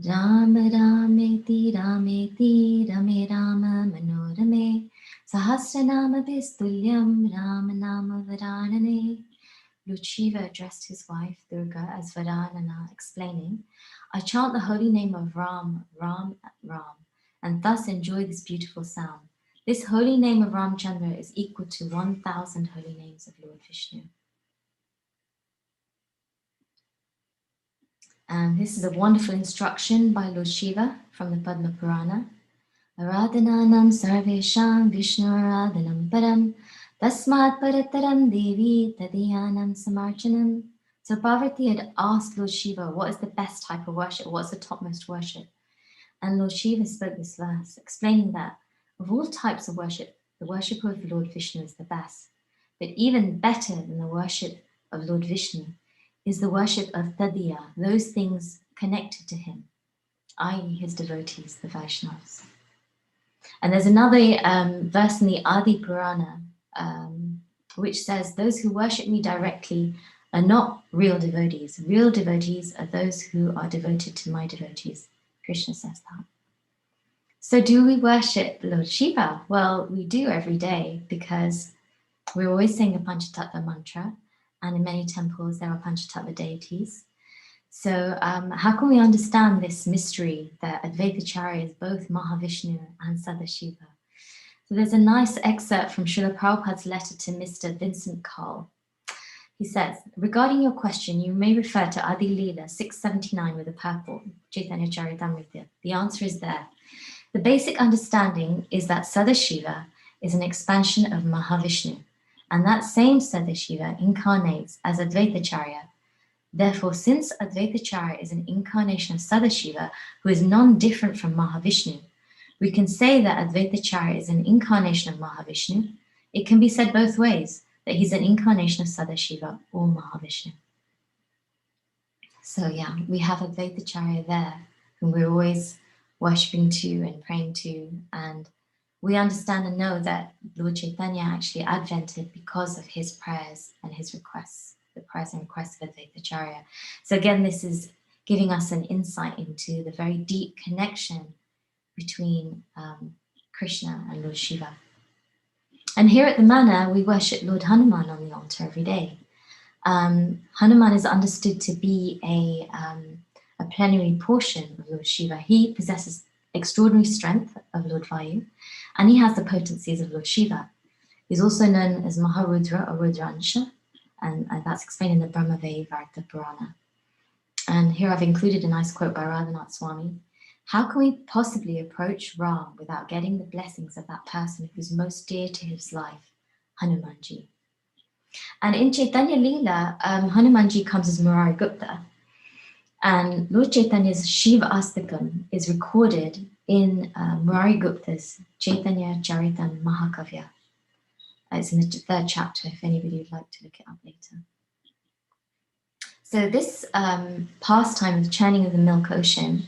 Rama Rameti Rameti Rame Rama Manorame Sahasranama Vistulyam Rama Nama Varanane. Lord Shiva addressed his wife Durga as Varanana, explaining, I chant the holy name of Ram, Ram, Ram, and thus enjoy this beautiful sound. This holy name of Ramchandra is equal to 1,000 holy names of Lord Vishnu. And this is a wonderful instruction by Lord Shiva from the Padma Purana. Aradhananam sarvesham Vishnu aradhanam param tasmat parataram devi tadiyanam samarchanam. So Parvati had asked Lord Shiva, what is the best type of worship? What's the topmost worship? And Lord Shiva spoke this verse, explaining that of all types of worship, the worship of Lord Vishnu is the best. But even better than the worship of Lord Vishnu is the worship of Tadiya, those things connected to him, i.e. his devotees, the Vaishnavas. And there's another verse in the Adi Purana which says, those who worship me directly are not real devotees. Real devotees are those who are devoted to my devotees. Krishna says that. So do we worship Lord Shiva? Well, we do every day because we're always saying the Panchatattva mantra, and in many temples there are Panchatattva deities. So how can we understand this mystery that Advaitacharya is both Mahavishnu and Sadashiva? So there's a nice excerpt from Srila Prabhupada's letter to Mr. Vincent Carl. He says, regarding your question, you may refer to Adi Leela 679 with the purport, Chaitanya Charitamrita. The answer is there. The basic understanding is that Sadashiva is an expansion of Mahavishnu, and that same Sadashiva incarnates as Advaitacharya. Therefore, since Advaitacharya is an incarnation of Sadashiva, who is non-different from Mahavishnu, we can say that Advaitacharya is an incarnation of Mahavishnu. It can be said both ways, that he's an incarnation of Sadashiva or Mahavishnu. So yeah, we have Advaitacharya there, whom we're always worshipping to and praying to, and we understand and know that Lord Chaitanya actually advented because of his prayers and his requests, the prayers and requests of Advaitacharya. So again, this is giving us an insight into the very deep connection between Krishna and Lord Shiva. And here at the manor, we worship Lord Hanuman on the altar every day. Hanuman is understood to be a plenary portion of Lord Shiva. He possesses extraordinary strength of Lord Vayu, and he has the potencies of Lord Shiva. He's also known as Maharudra or Rudransha, and that's explained in the Brahmavaivarta Purana. And here I've included a nice quote by Radhanath Swami. How can we possibly approach Ram without getting the blessings of that person who's most dear to his life, Hanumanji? And in Chaitanya Leela, Hanumanji comes as Murari Gupta. And Lord Chaitanya's Shiva Astakam is recorded in Murari Gupta's Chaitanya Charitam Mahakavya. It's in the third chapter, if anybody would like to look it up later. So this pastime of churning of the milk ocean,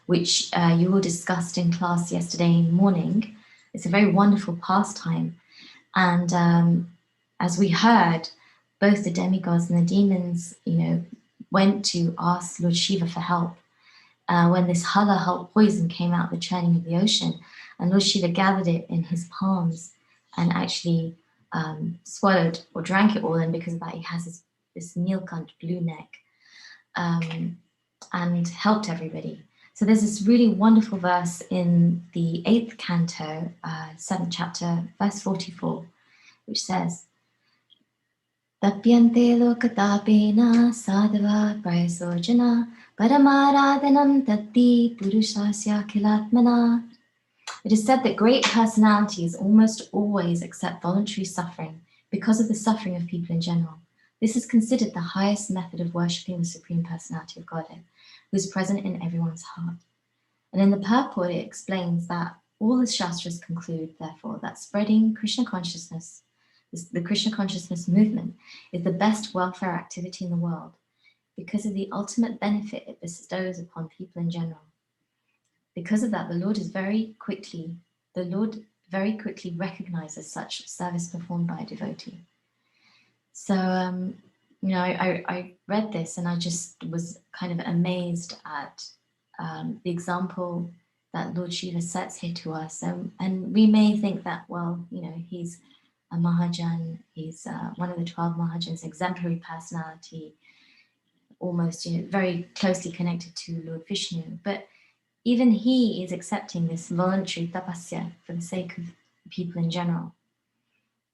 which you all discussed in class yesterday morning, it's a very wonderful pastime. And as we heard, both the demigods and the demons, went to ask Lord Shiva for help when this hala poison came out, the churning of the ocean, and Lord Shiva gathered it in his palms and actually swallowed or drank it all, and because of that he has this Nilkant blue neck, and helped everybody. So there's this really wonderful verse in the 8th canto, 7th chapter, verse 44, which says, Tapyante lokatapena sadhava prayasojana paramaradhanam tatti purushasya kilatmana. It is said that great personalities almost always accept voluntary suffering because of the suffering of people in general. This is considered the highest method of worshipping the Supreme Personality of Godhead, who is present in everyone's heart. And in the purport, it explains that all the Shastras conclude, therefore, that spreading Krishna consciousness, the Krishna consciousness movement, is the best welfare activity in the world because of the ultimate benefit it bestows upon people in general. Because of that, the Lord very quickly recognizes such service performed by a devotee. So, I read this and I just was kind of amazed at the example that Lord Shiva sets here to us. And we may think that, well, you know, he's a Mahajan, he's one of the 12 Mahajans, exemplary personality, almost, you know, very closely connected to Lord Vishnu. But even he is accepting this voluntary tapasya for the sake of people in general.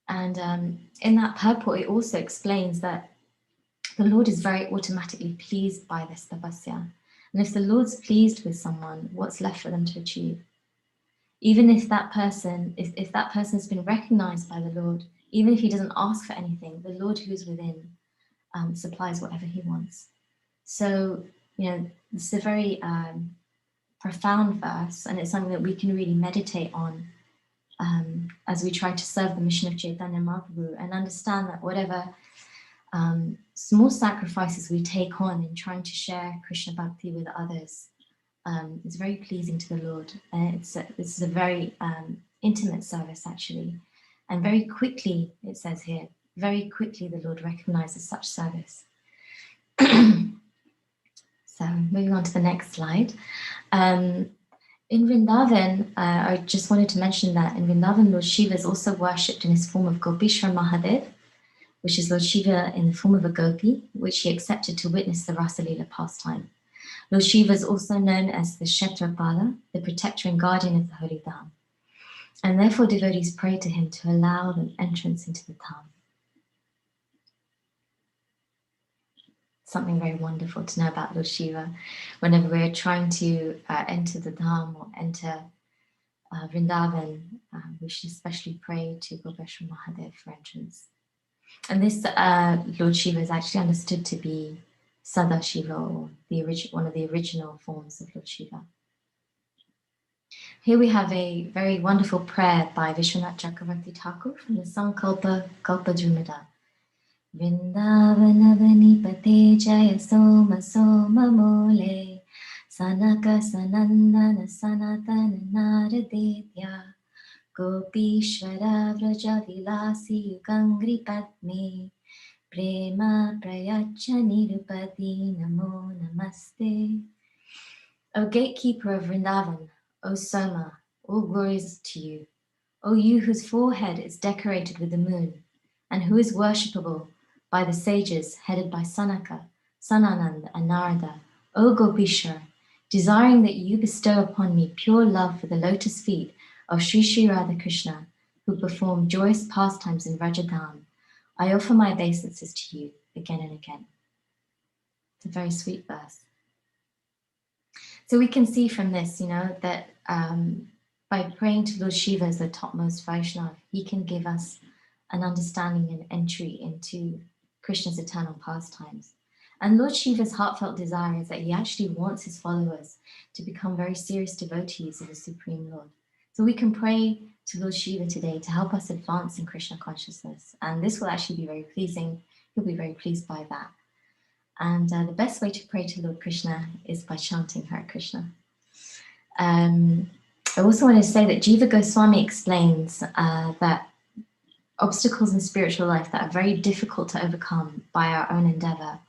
And in that purport, it also explains that the Lord is very automatically pleased by this tapasya. And if the Lord's pleased with someone, what's left for them to achieve? Even if that person, if that person's been recognized by the Lord, even if he doesn't ask for anything, the Lord who is within supplies whatever he wants. So, you know, this is a very profound verse, and it's something that we can really meditate on as we try to serve the mission of Chaitanya Mahaprabhu, and understand that whatever small sacrifices we take on in trying to share Krishna Bhakti with others is very pleasing to the Lord. This is a very intimate service, actually. And very quickly, it says here, very quickly the Lord recognizes such service. So moving on to the next slide. In Vrindavan, I just wanted to mention that in Vrindavan, Lord Shiva is also worshipped in his form of Gopishwar Mahadev, which is Lord Shiva in the form of a gopi, which he accepted to witness the Rasa Leela pastime. Lord Shiva is also known as the Kshetrapala, the protector and guardian of the holy Dham. And therefore devotees pray to him to allow an entrance into the Dham. Something very wonderful to know about Lord Shiva. Whenever we're trying to enter the Dham or enter Vrindavan, we should especially pray to Gopeshwar Mahadev for entrance. And this Lord Shiva is actually understood to be Sada Shiva, or one of the original forms of Lord Shiva. Here we have a very wonderful prayer by Vishwanath Chakravarti Thakur from the Sankalpa Kalpadrumada. Vrindavanavani Jaya Soma Soma Mole Sanaka Sanandana Sanatana Naradetya Gopishwara Vraja Vilasi Yugangri Padme Prema Prayacha Nirupati Namo Namaste. O gatekeeper of Vrindavan, O Soma, all glories to you. O you whose forehead is decorated with the moon, and who is worshipable by the sages headed by Sanaka, Sanananda, and Narada, O Gopishwar, desiring that you bestow upon me pure love for the lotus feet of Sri Sri Radhakrishna, who perform joyous pastimes in Vrajadham, I offer my obeisances to you again and again. It's a very sweet verse. So we can see from this, you know, that by praying to Lord Shiva as the topmost Vaishnava, he can give us an understanding and entry into Krishna's eternal pastimes. And Lord Shiva's heartfelt desire is that he actually wants his followers to become very serious devotees of the Supreme Lord. So we can pray to Lord Shiva today to help us advance in Krishna consciousness. And this will actually be very pleasing. He'll be very pleased by that. And the best way to pray to Lord Krishna is by chanting Hare Krishna. I also want to say that Jiva Goswami explains that obstacles in spiritual life that are very difficult to overcome by our own endeavor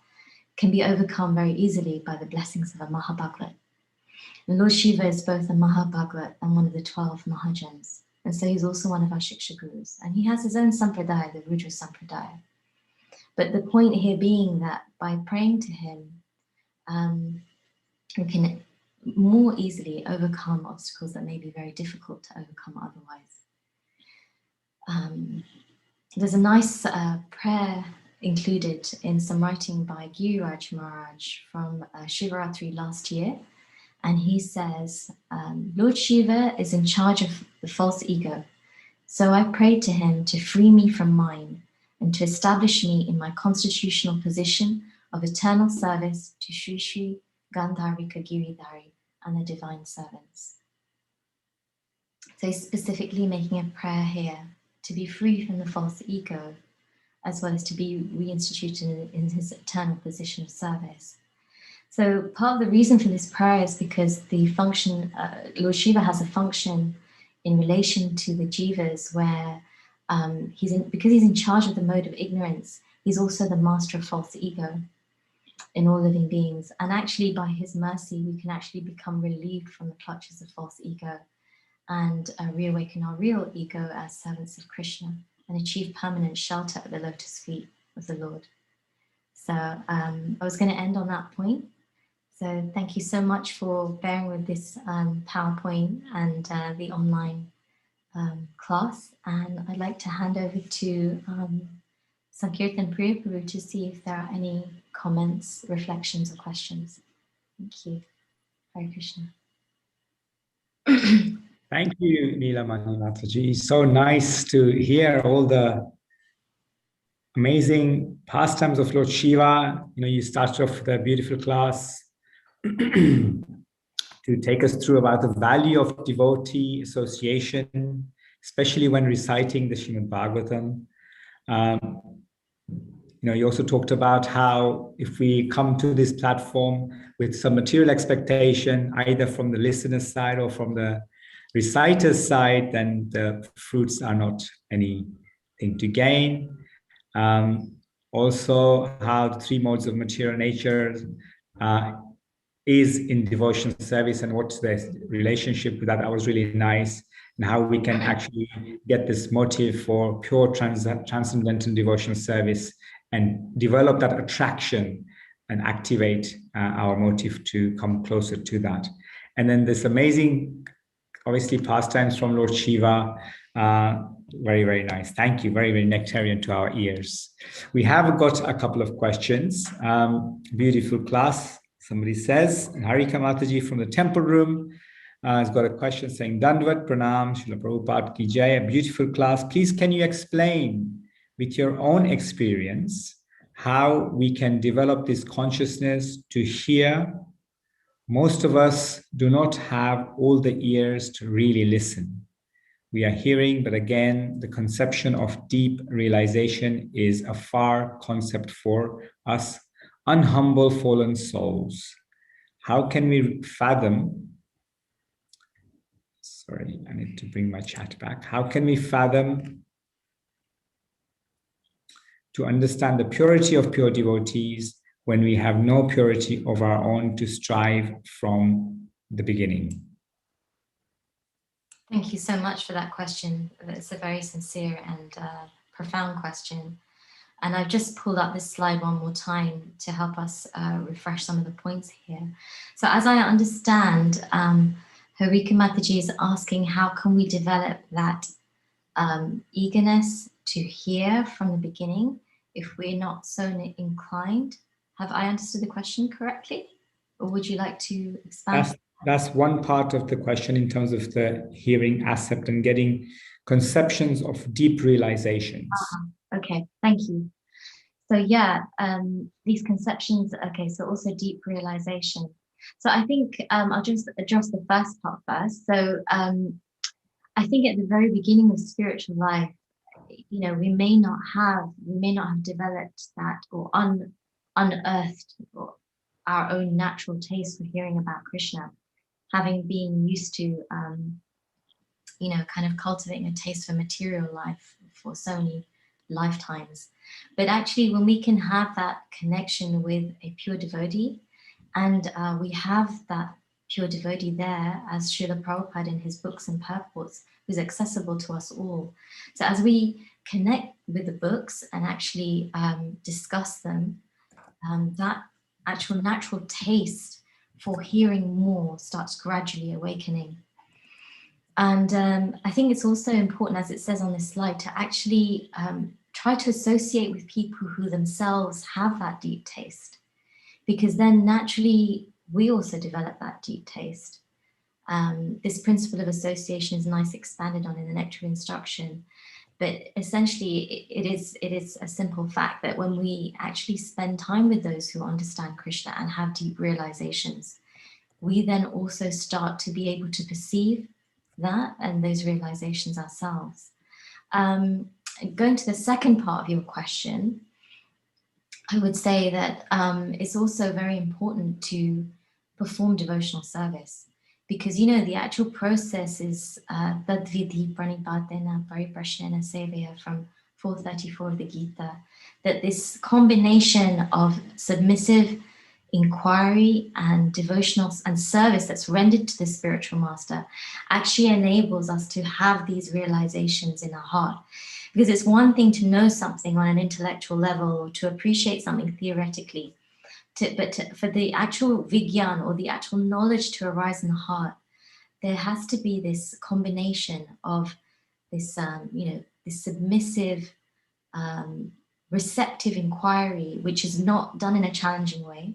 can be overcome very easily by the blessings of a Mahabhagavad. And Lord Shiva is both a Mahabhagavad and one of the 12 Mahajans. And so he's also one of our Shiksha Gurus. And he has his own Sampradaya, the Rudra Sampradaya. But the point here being that by praying to him, we can more easily overcome obstacles that may be very difficult to overcome otherwise. There's a nice prayer included in some writing by Giriraj Maharaj from Shivaratri last year. And he says, Lord Shiva is in charge of the false ego. So I prayed to him to free me from mine and to establish me in my constitutional position of eternal service to Sri Sri Gandharvika Giridhari and the divine servants. So he's specifically making a prayer here to be free from the false ego, as well as to be reinstituted in his eternal position of service. So part of the reason for this prayer is because the function, Lord Shiva has a function in relation to the jivas where because he's in charge of the mode of ignorance, he's also the master of false ego. in all living beings. And actually, by his mercy, we can actually become relieved from the clutches of false ego and reawaken our real ego as servants of Krishna and achieve permanent shelter at the lotus feet of the Lord. So I was going to end on that point. So thank you so much for bearing with this PowerPoint and the online class. And I'd like to hand over to Sankirtan Priyaprabhu to see if there are any comments, reflections, or questions. Thank you. Hare Krishna. Thank you, Neelamani Mataji. So nice to hear all the amazing pastimes of Lord Shiva. You started off with a beautiful class to take us through about the value of devotee association, especially when reciting the Srimad Bhagavatam. You also talked about how if we come to this platform with some material expectation, either from the listener's side or from the reciter's side, then the fruits are not anything to gain. Also, how the three modes of material nature is in devotional service and what's the relationship with that. That was really nice. And how we can actually get this motive for pure transcendental devotional service and develop that attraction and activate our motive to come closer to that. And then this amazing, obviously, pastimes from Lord Shiva. Very, very nice. Thank you. Very, very nectarian to our ears. We have got a couple of questions. Beautiful class, somebody says. And Harika Mataji from the temple room has got a question saying, Dandvat Pranam, Srila Prabhupada Ki Jai, a beautiful class. Please, can you explain with your own experience how we can develop this consciousness to hear? Most of us do not have all the ears to really listen. We are hearing, but again, the conception of deep realization is a far concept for us unhumble fallen souls. How can we fathom? Sorry, I need to bring my chat back. How can we fathom to understand the purity of pure devotees when we have no purity of our own to strive from the beginning? Thank you so much for that question. It's a very sincere and profound question. And I've just pulled up this slide one more time to help us refresh some of the points here. So as I understand, Harika Mataji is asking, how can we develop that eagerness to hear from the beginning if we're not so inclined? Have I understood the question correctly? Or would you like to expand? That's one part of the question in terms of the hearing aspect and getting conceptions of deep realizations. Okay, thank you. So yeah, these conceptions, okay, so also deep realization. So I think I'll just address the first part first. So I think at the very beginning of spiritual life, we may not have developed that or unearthed our own natural taste for hearing about Krishna, having been used to, kind of cultivating a taste for material life for so many lifetimes. But actually, when we can have that connection with a pure devotee, and we have that pure devotee there, as Srila Prabhupada in his books and purports, who's accessible to us all. So as we connect with the books and actually discuss them, that actual natural taste for hearing more starts gradually awakening. And I think it's also important, as it says on this slide, to actually try to associate with people who themselves have that deep taste, because then naturally we also develop that deep taste. This principle of association is nice expanded on in the Nectar of Instruction, but essentially it is a simple fact that when we actually spend time with those who understand Krishna and have deep realizations, we then also start to be able to perceive that and those realizations ourselves. Going to the second part of your question, I would say that it's also very important to perform devotional service, because the actual process is tadvidhi pranipatena pariprashnena seveya from 434 of the Gita, that this combination of submissive inquiry and devotional and service that's rendered to the spiritual master actually enables us to have these realizations in our heart. Because it's one thing to know something on an intellectual level or to appreciate something theoretically, for the actual vigyan or the actual knowledge to arise in the heart, there has to be this combination of this, this submissive, receptive inquiry, which is not done in a challenging way,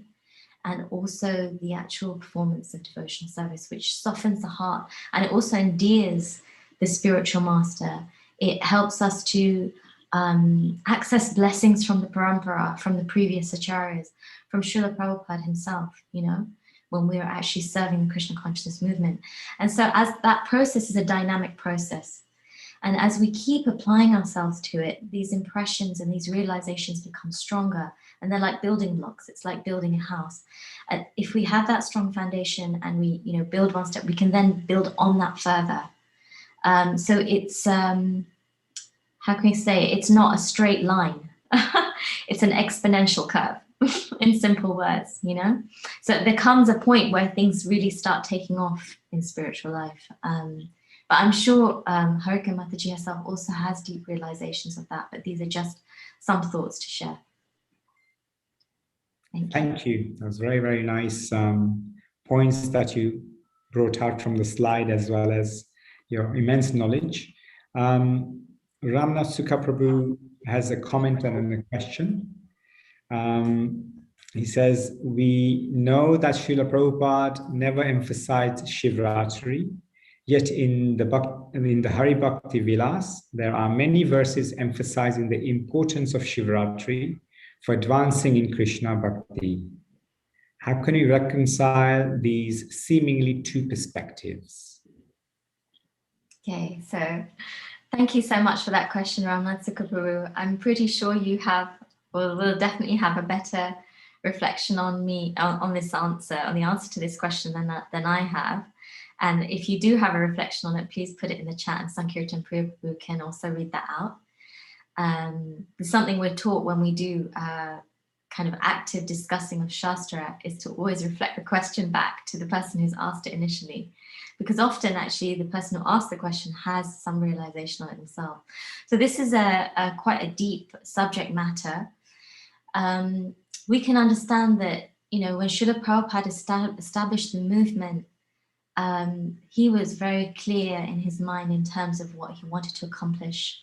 and also the actual performance of devotional service, which softens the heart, and it also endears the spiritual master. It helps us to access blessings from the parampara, from the previous acharyas, from Srila Prabhupada himself, when we are actually serving the Krishna consciousness movement. And so as that process is a dynamic process, and as we keep applying ourselves to it, these impressions and these realizations become stronger, and they're like building blocks. It's like building a house. If we have that strong foundation and we build one step, we can then build on that further. So it's, how can we say, it's not a straight line. It's an exponential curve, in simple words, So there comes a point where things really start taking off in spiritual life. But I'm sure Harika Mataji herself also has deep realizations of that, but these are just some thoughts to share. Thank you. That was very, very nice points that you brought out from the slide, as well as your immense knowledge. Ramnath Sukha Prabhu has a comment and a question. He says, we know that Srila Prabhupada never emphasized Shivratri, yet in the Hari Bhakti Vilas, there are many verses emphasizing the importance of Shivratri for advancing in Krishna Bhakti. How can we reconcile these seemingly two perspectives? Okay, so thank you so much for that question, Ramnath Sukha Prabhu. I'm pretty sure you have, or will definitely have a better reflection on this answer, on the answer to this question than I have. And if you do have a reflection on it, please put it in the chat, and Sankirtan Prabhu can also read that out. It's something we're taught when we do kind of active discussing of Shastra, is to always reflect the question back to the person who's asked it initially, because often actually the person who asked the question has some realization on it themselves. So this is quite a deep subject matter. We can understand that, when Srila Prabhupada established the movement, he was very clear in his mind in terms of what he wanted to accomplish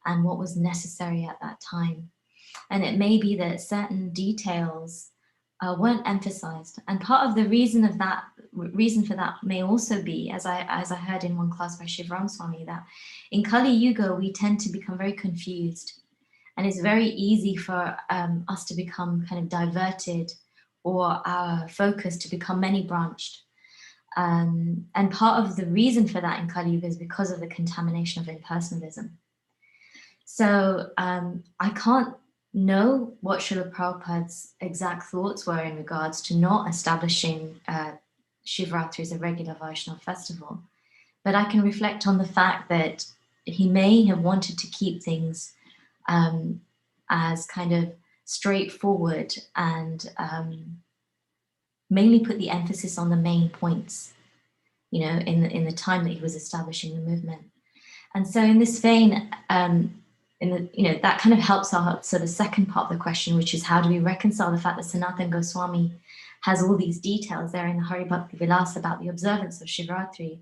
and what was necessary at that time. And it may be that certain details weren't emphasized. And part of the reason for that may also be, as I heard in one class by Shivram Swami, that in Kali Yuga, we tend to become very confused. And it's very easy for us to become kind of diverted, or our focus to become many-branched. And part of the reason for that in Kali Yuga is because of the contamination of impersonalism. So I can't know what Srila Prabhupada's exact thoughts were in regards to not establishing Shivratri as a regular Vaishnava festival, but I can reflect on the fact that he may have wanted to keep things as kind of straightforward and mainly put the emphasis on the main points, in the time that he was establishing the movement. And so in this vein, that kind of helps out. So the second part of the question, which is how do we reconcile the fact that Sanatana Goswami has all these details there in the Hari Bhakti Vilas about the observance of Shivratri.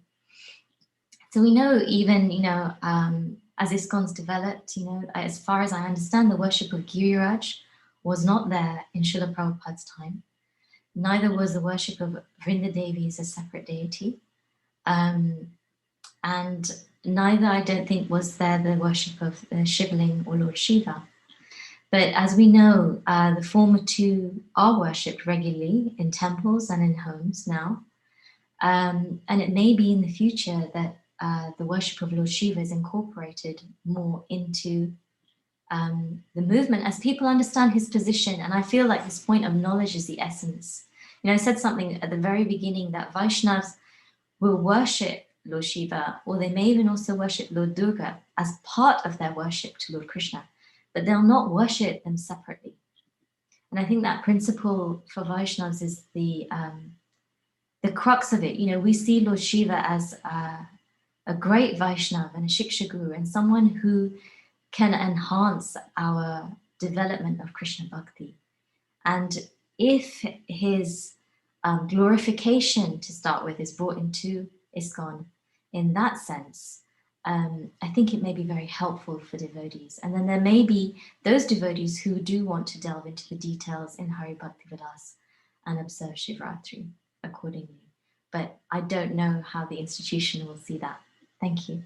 So we know even, as ISKCON's developed, as far as I understand, the worship of Giriraj was not there in Srila Prabhupada's time. Neither was the worship of Vrinda Devi as a separate deity. And neither, I don't think, was there the worship of Shivaling or Lord Shiva. But as we know, the former two are worshipped regularly in temples and in homes now. And it may be in the future that the worship of Lord Shiva is incorporated more into the movement as people understand his position. And I feel like this point of knowledge is the essence. I said something at the very beginning that Vaishnavas will worship Lord Shiva, or they may even also worship Lord Durga as part of their worship to Lord Krishna, but they'll not worship them separately. And I think that principle for Vaishnavas is the crux of it. You know, we see Lord Shiva as a great Vaishnava and a Shiksha Guru and someone who can enhance our development of Krishna Bhakti. And if his glorification, to start with, is brought into ISKCON in that sense, I think it may be very helpful for devotees. And then there may be those devotees who do want to delve into the details in Hari Bhakti Vilas and observe Shivratri accordingly. But I don't know how the institution will see that. Thank you.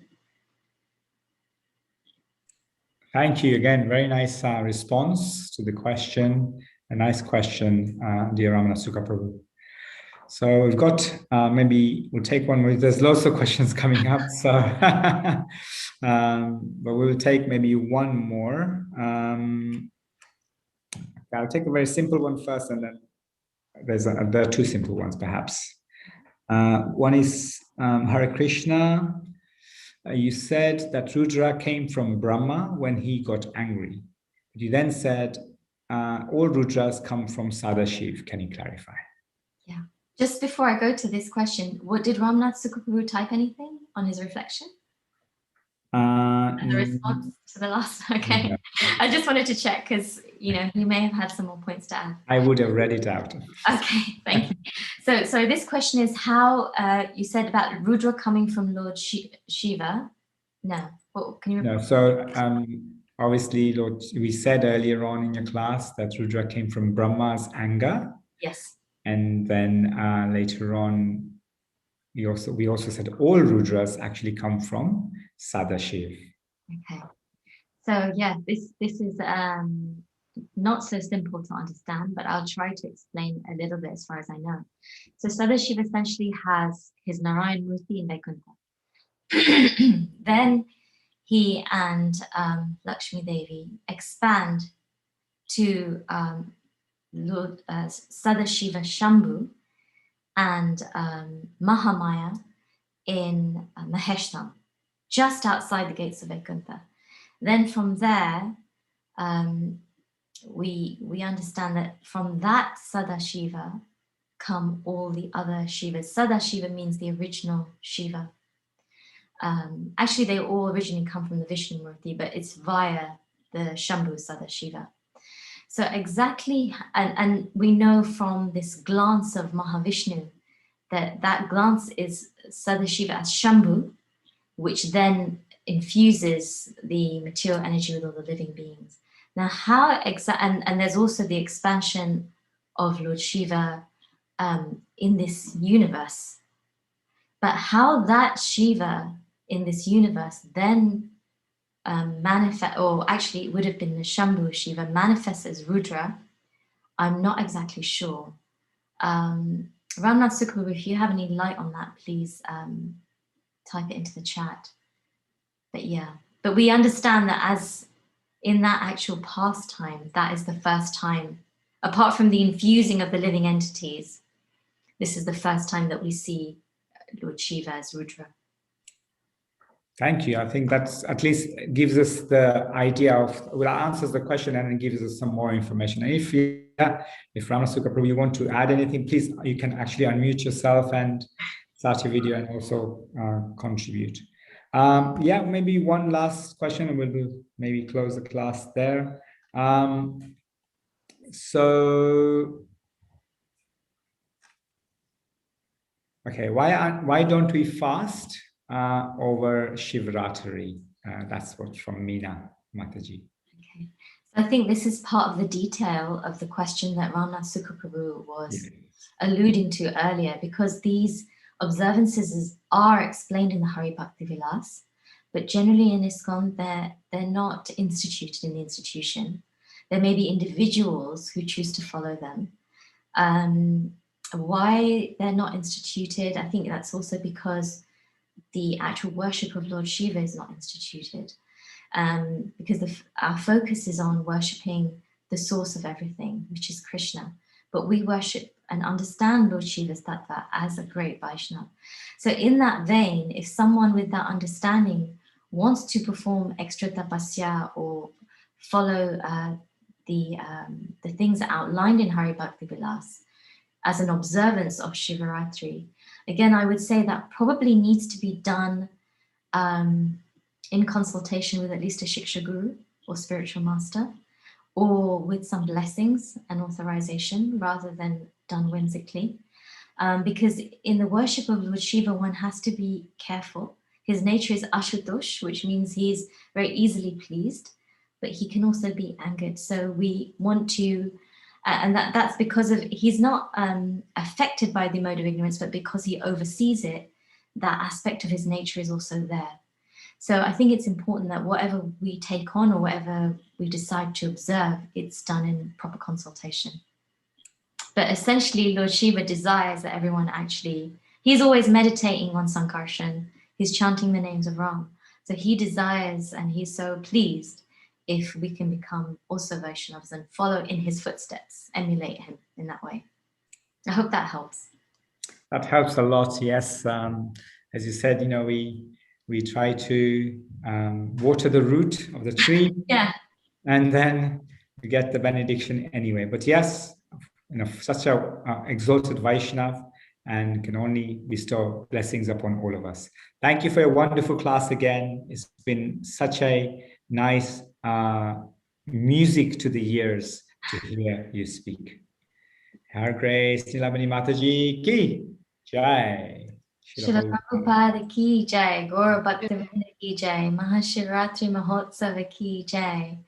Thank you again. Very nice response to the question. A nice question, dear Ramana Sukha Prabhu. So we've got, maybe we'll take one more. There's lots of questions coming up. So, but we'll take maybe one more. I'll take a very simple one first, and then there are two simple ones perhaps. One is Hare Krishna. You said that Rudra came from Brahma when he got angry. You then said all Rudras come from Sadashiv. Can you clarify? Yeah. Just before I go to this question, what did Ramnath Sukha type anything on his reflection? The response to the last, okay. No. I just wanted to check because, you know, he may have had some more points to add. I would have read it out. Okay, thank you. So this question is how you said about Rudra coming from Lord Shiva. No, what, can you repeat? No, so obviously, Lord, we said earlier on in your class that Rudra came from Brahma's anger. Yes. And then later on, we also said all Rudras actually come from Sadashiv. Okay. So yeah, this is not so simple to understand, but I'll try to explain a little bit as far as I know. So Sadashiv essentially has his Narayan Murti in Vaikuntha. Then he and Lakshmi Devi expand to Lord Sadashiva Shambhu and Mahamaya in Maheshtam, just outside the gates of Vaikuntha. Then from there, we understand that from that Sadashiva come all the other Shivas. Sadashiva means the original Shiva. Actually, they all originally come from the Vishnu Murti, but it's via the Shambhu Sadashiva. So exactly, and we know from this glance of Mahavishnu that glance is Sadashiva as Shambhu, which then infuses the material energy with all the living beings. Now, how and there's also the expansion of Lord Shiva in this universe. But how that Shiva in this universe then manifest, or actually it would have been the Shambhu Shiva manifests as Rudra, I'm not exactly sure. Ramnath Sukha, if you have any light on that, please type it into the chat. But yeah, but we understand that as in that actual pastime, that is the first time, apart from the infusing of the living entities, this is the first time that we see Lord Shiva as Rudra. Thank you. I think that's at least gives us the idea of, well, answers the question and it gives us some more information. And if Ramnath Sukha Prabhu, you want to add anything, please, you can actually unmute yourself and start your video and also contribute. Yeah, maybe one last question and we'll maybe close the class there. Okay, why don't we fast over Shivratri? That's what's from Meena Mataji. Okay, so I think this is part of the detail of the question that Ramnath Sukha Prabhu was alluding to earlier, because these observances are explained in the Hari Bhakti Vilas, but generally in ISKCON they're not instituted in the institution. There may be individuals who choose to follow them. Why they're not instituted, I think that's also because the actual worship of Lord Shiva is not instituted, because our focus is on worshipping the source of everything, which is Krishna. But we worship and understand Lord Shiva's tattva as a great Vaishnava. So in that vein, if someone with that understanding wants to perform extra tapasya or follow the things outlined in Hari Bhakti Vilas as an observance of Shivaratri. Again, I would say that probably needs to be done in consultation with at least a Shiksha Guru or spiritual master, or with some blessings and authorization rather than done whimsically. Because in the worship of Lord Shiva, one has to be careful. His nature is ashutosh, which means he's very easily pleased, but he can also be angered. So we want to, and that's because of, he's not affected by the mode of ignorance, but because he oversees it, that aspect of his nature is also there. So I think it's important that whatever we take on or whatever we decide to observe, it's done in proper consultation. But essentially, Lord Shiva desires that everyone actually, he's always meditating on Sankarshan, he's chanting the names of Ram. So he desires and he's so pleased if we can become also Vaishnavas and follow in his footsteps, emulate him in that way. I hope that helps. That helps a lot, yes. As you said, you know, we try to water the root of the tree, Yeah, and then we get the benediction anyway. But yes, you know, such a exalted Vaishnav and can only bestow blessings upon all of us. Thank you for a wonderful class again. It's been such a nice music to the ears to hear you speak. Her Grace Nilamani Mataji ki jai. Srila Prabhupada ki jai, Gaura Bhaktivedanta ki jai, Mahashivaratri Mahotsava ki jai.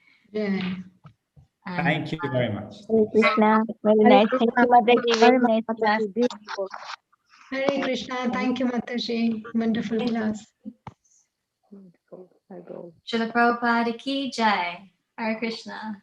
Thank you very much. Hare Krishna. Very nice. Thank you, Mataji. Very nice class. Beautiful. Hare Krishna. Thank you, Mataji. Wonderful class. Srila Prabhupada ki jai. Hare Krishna.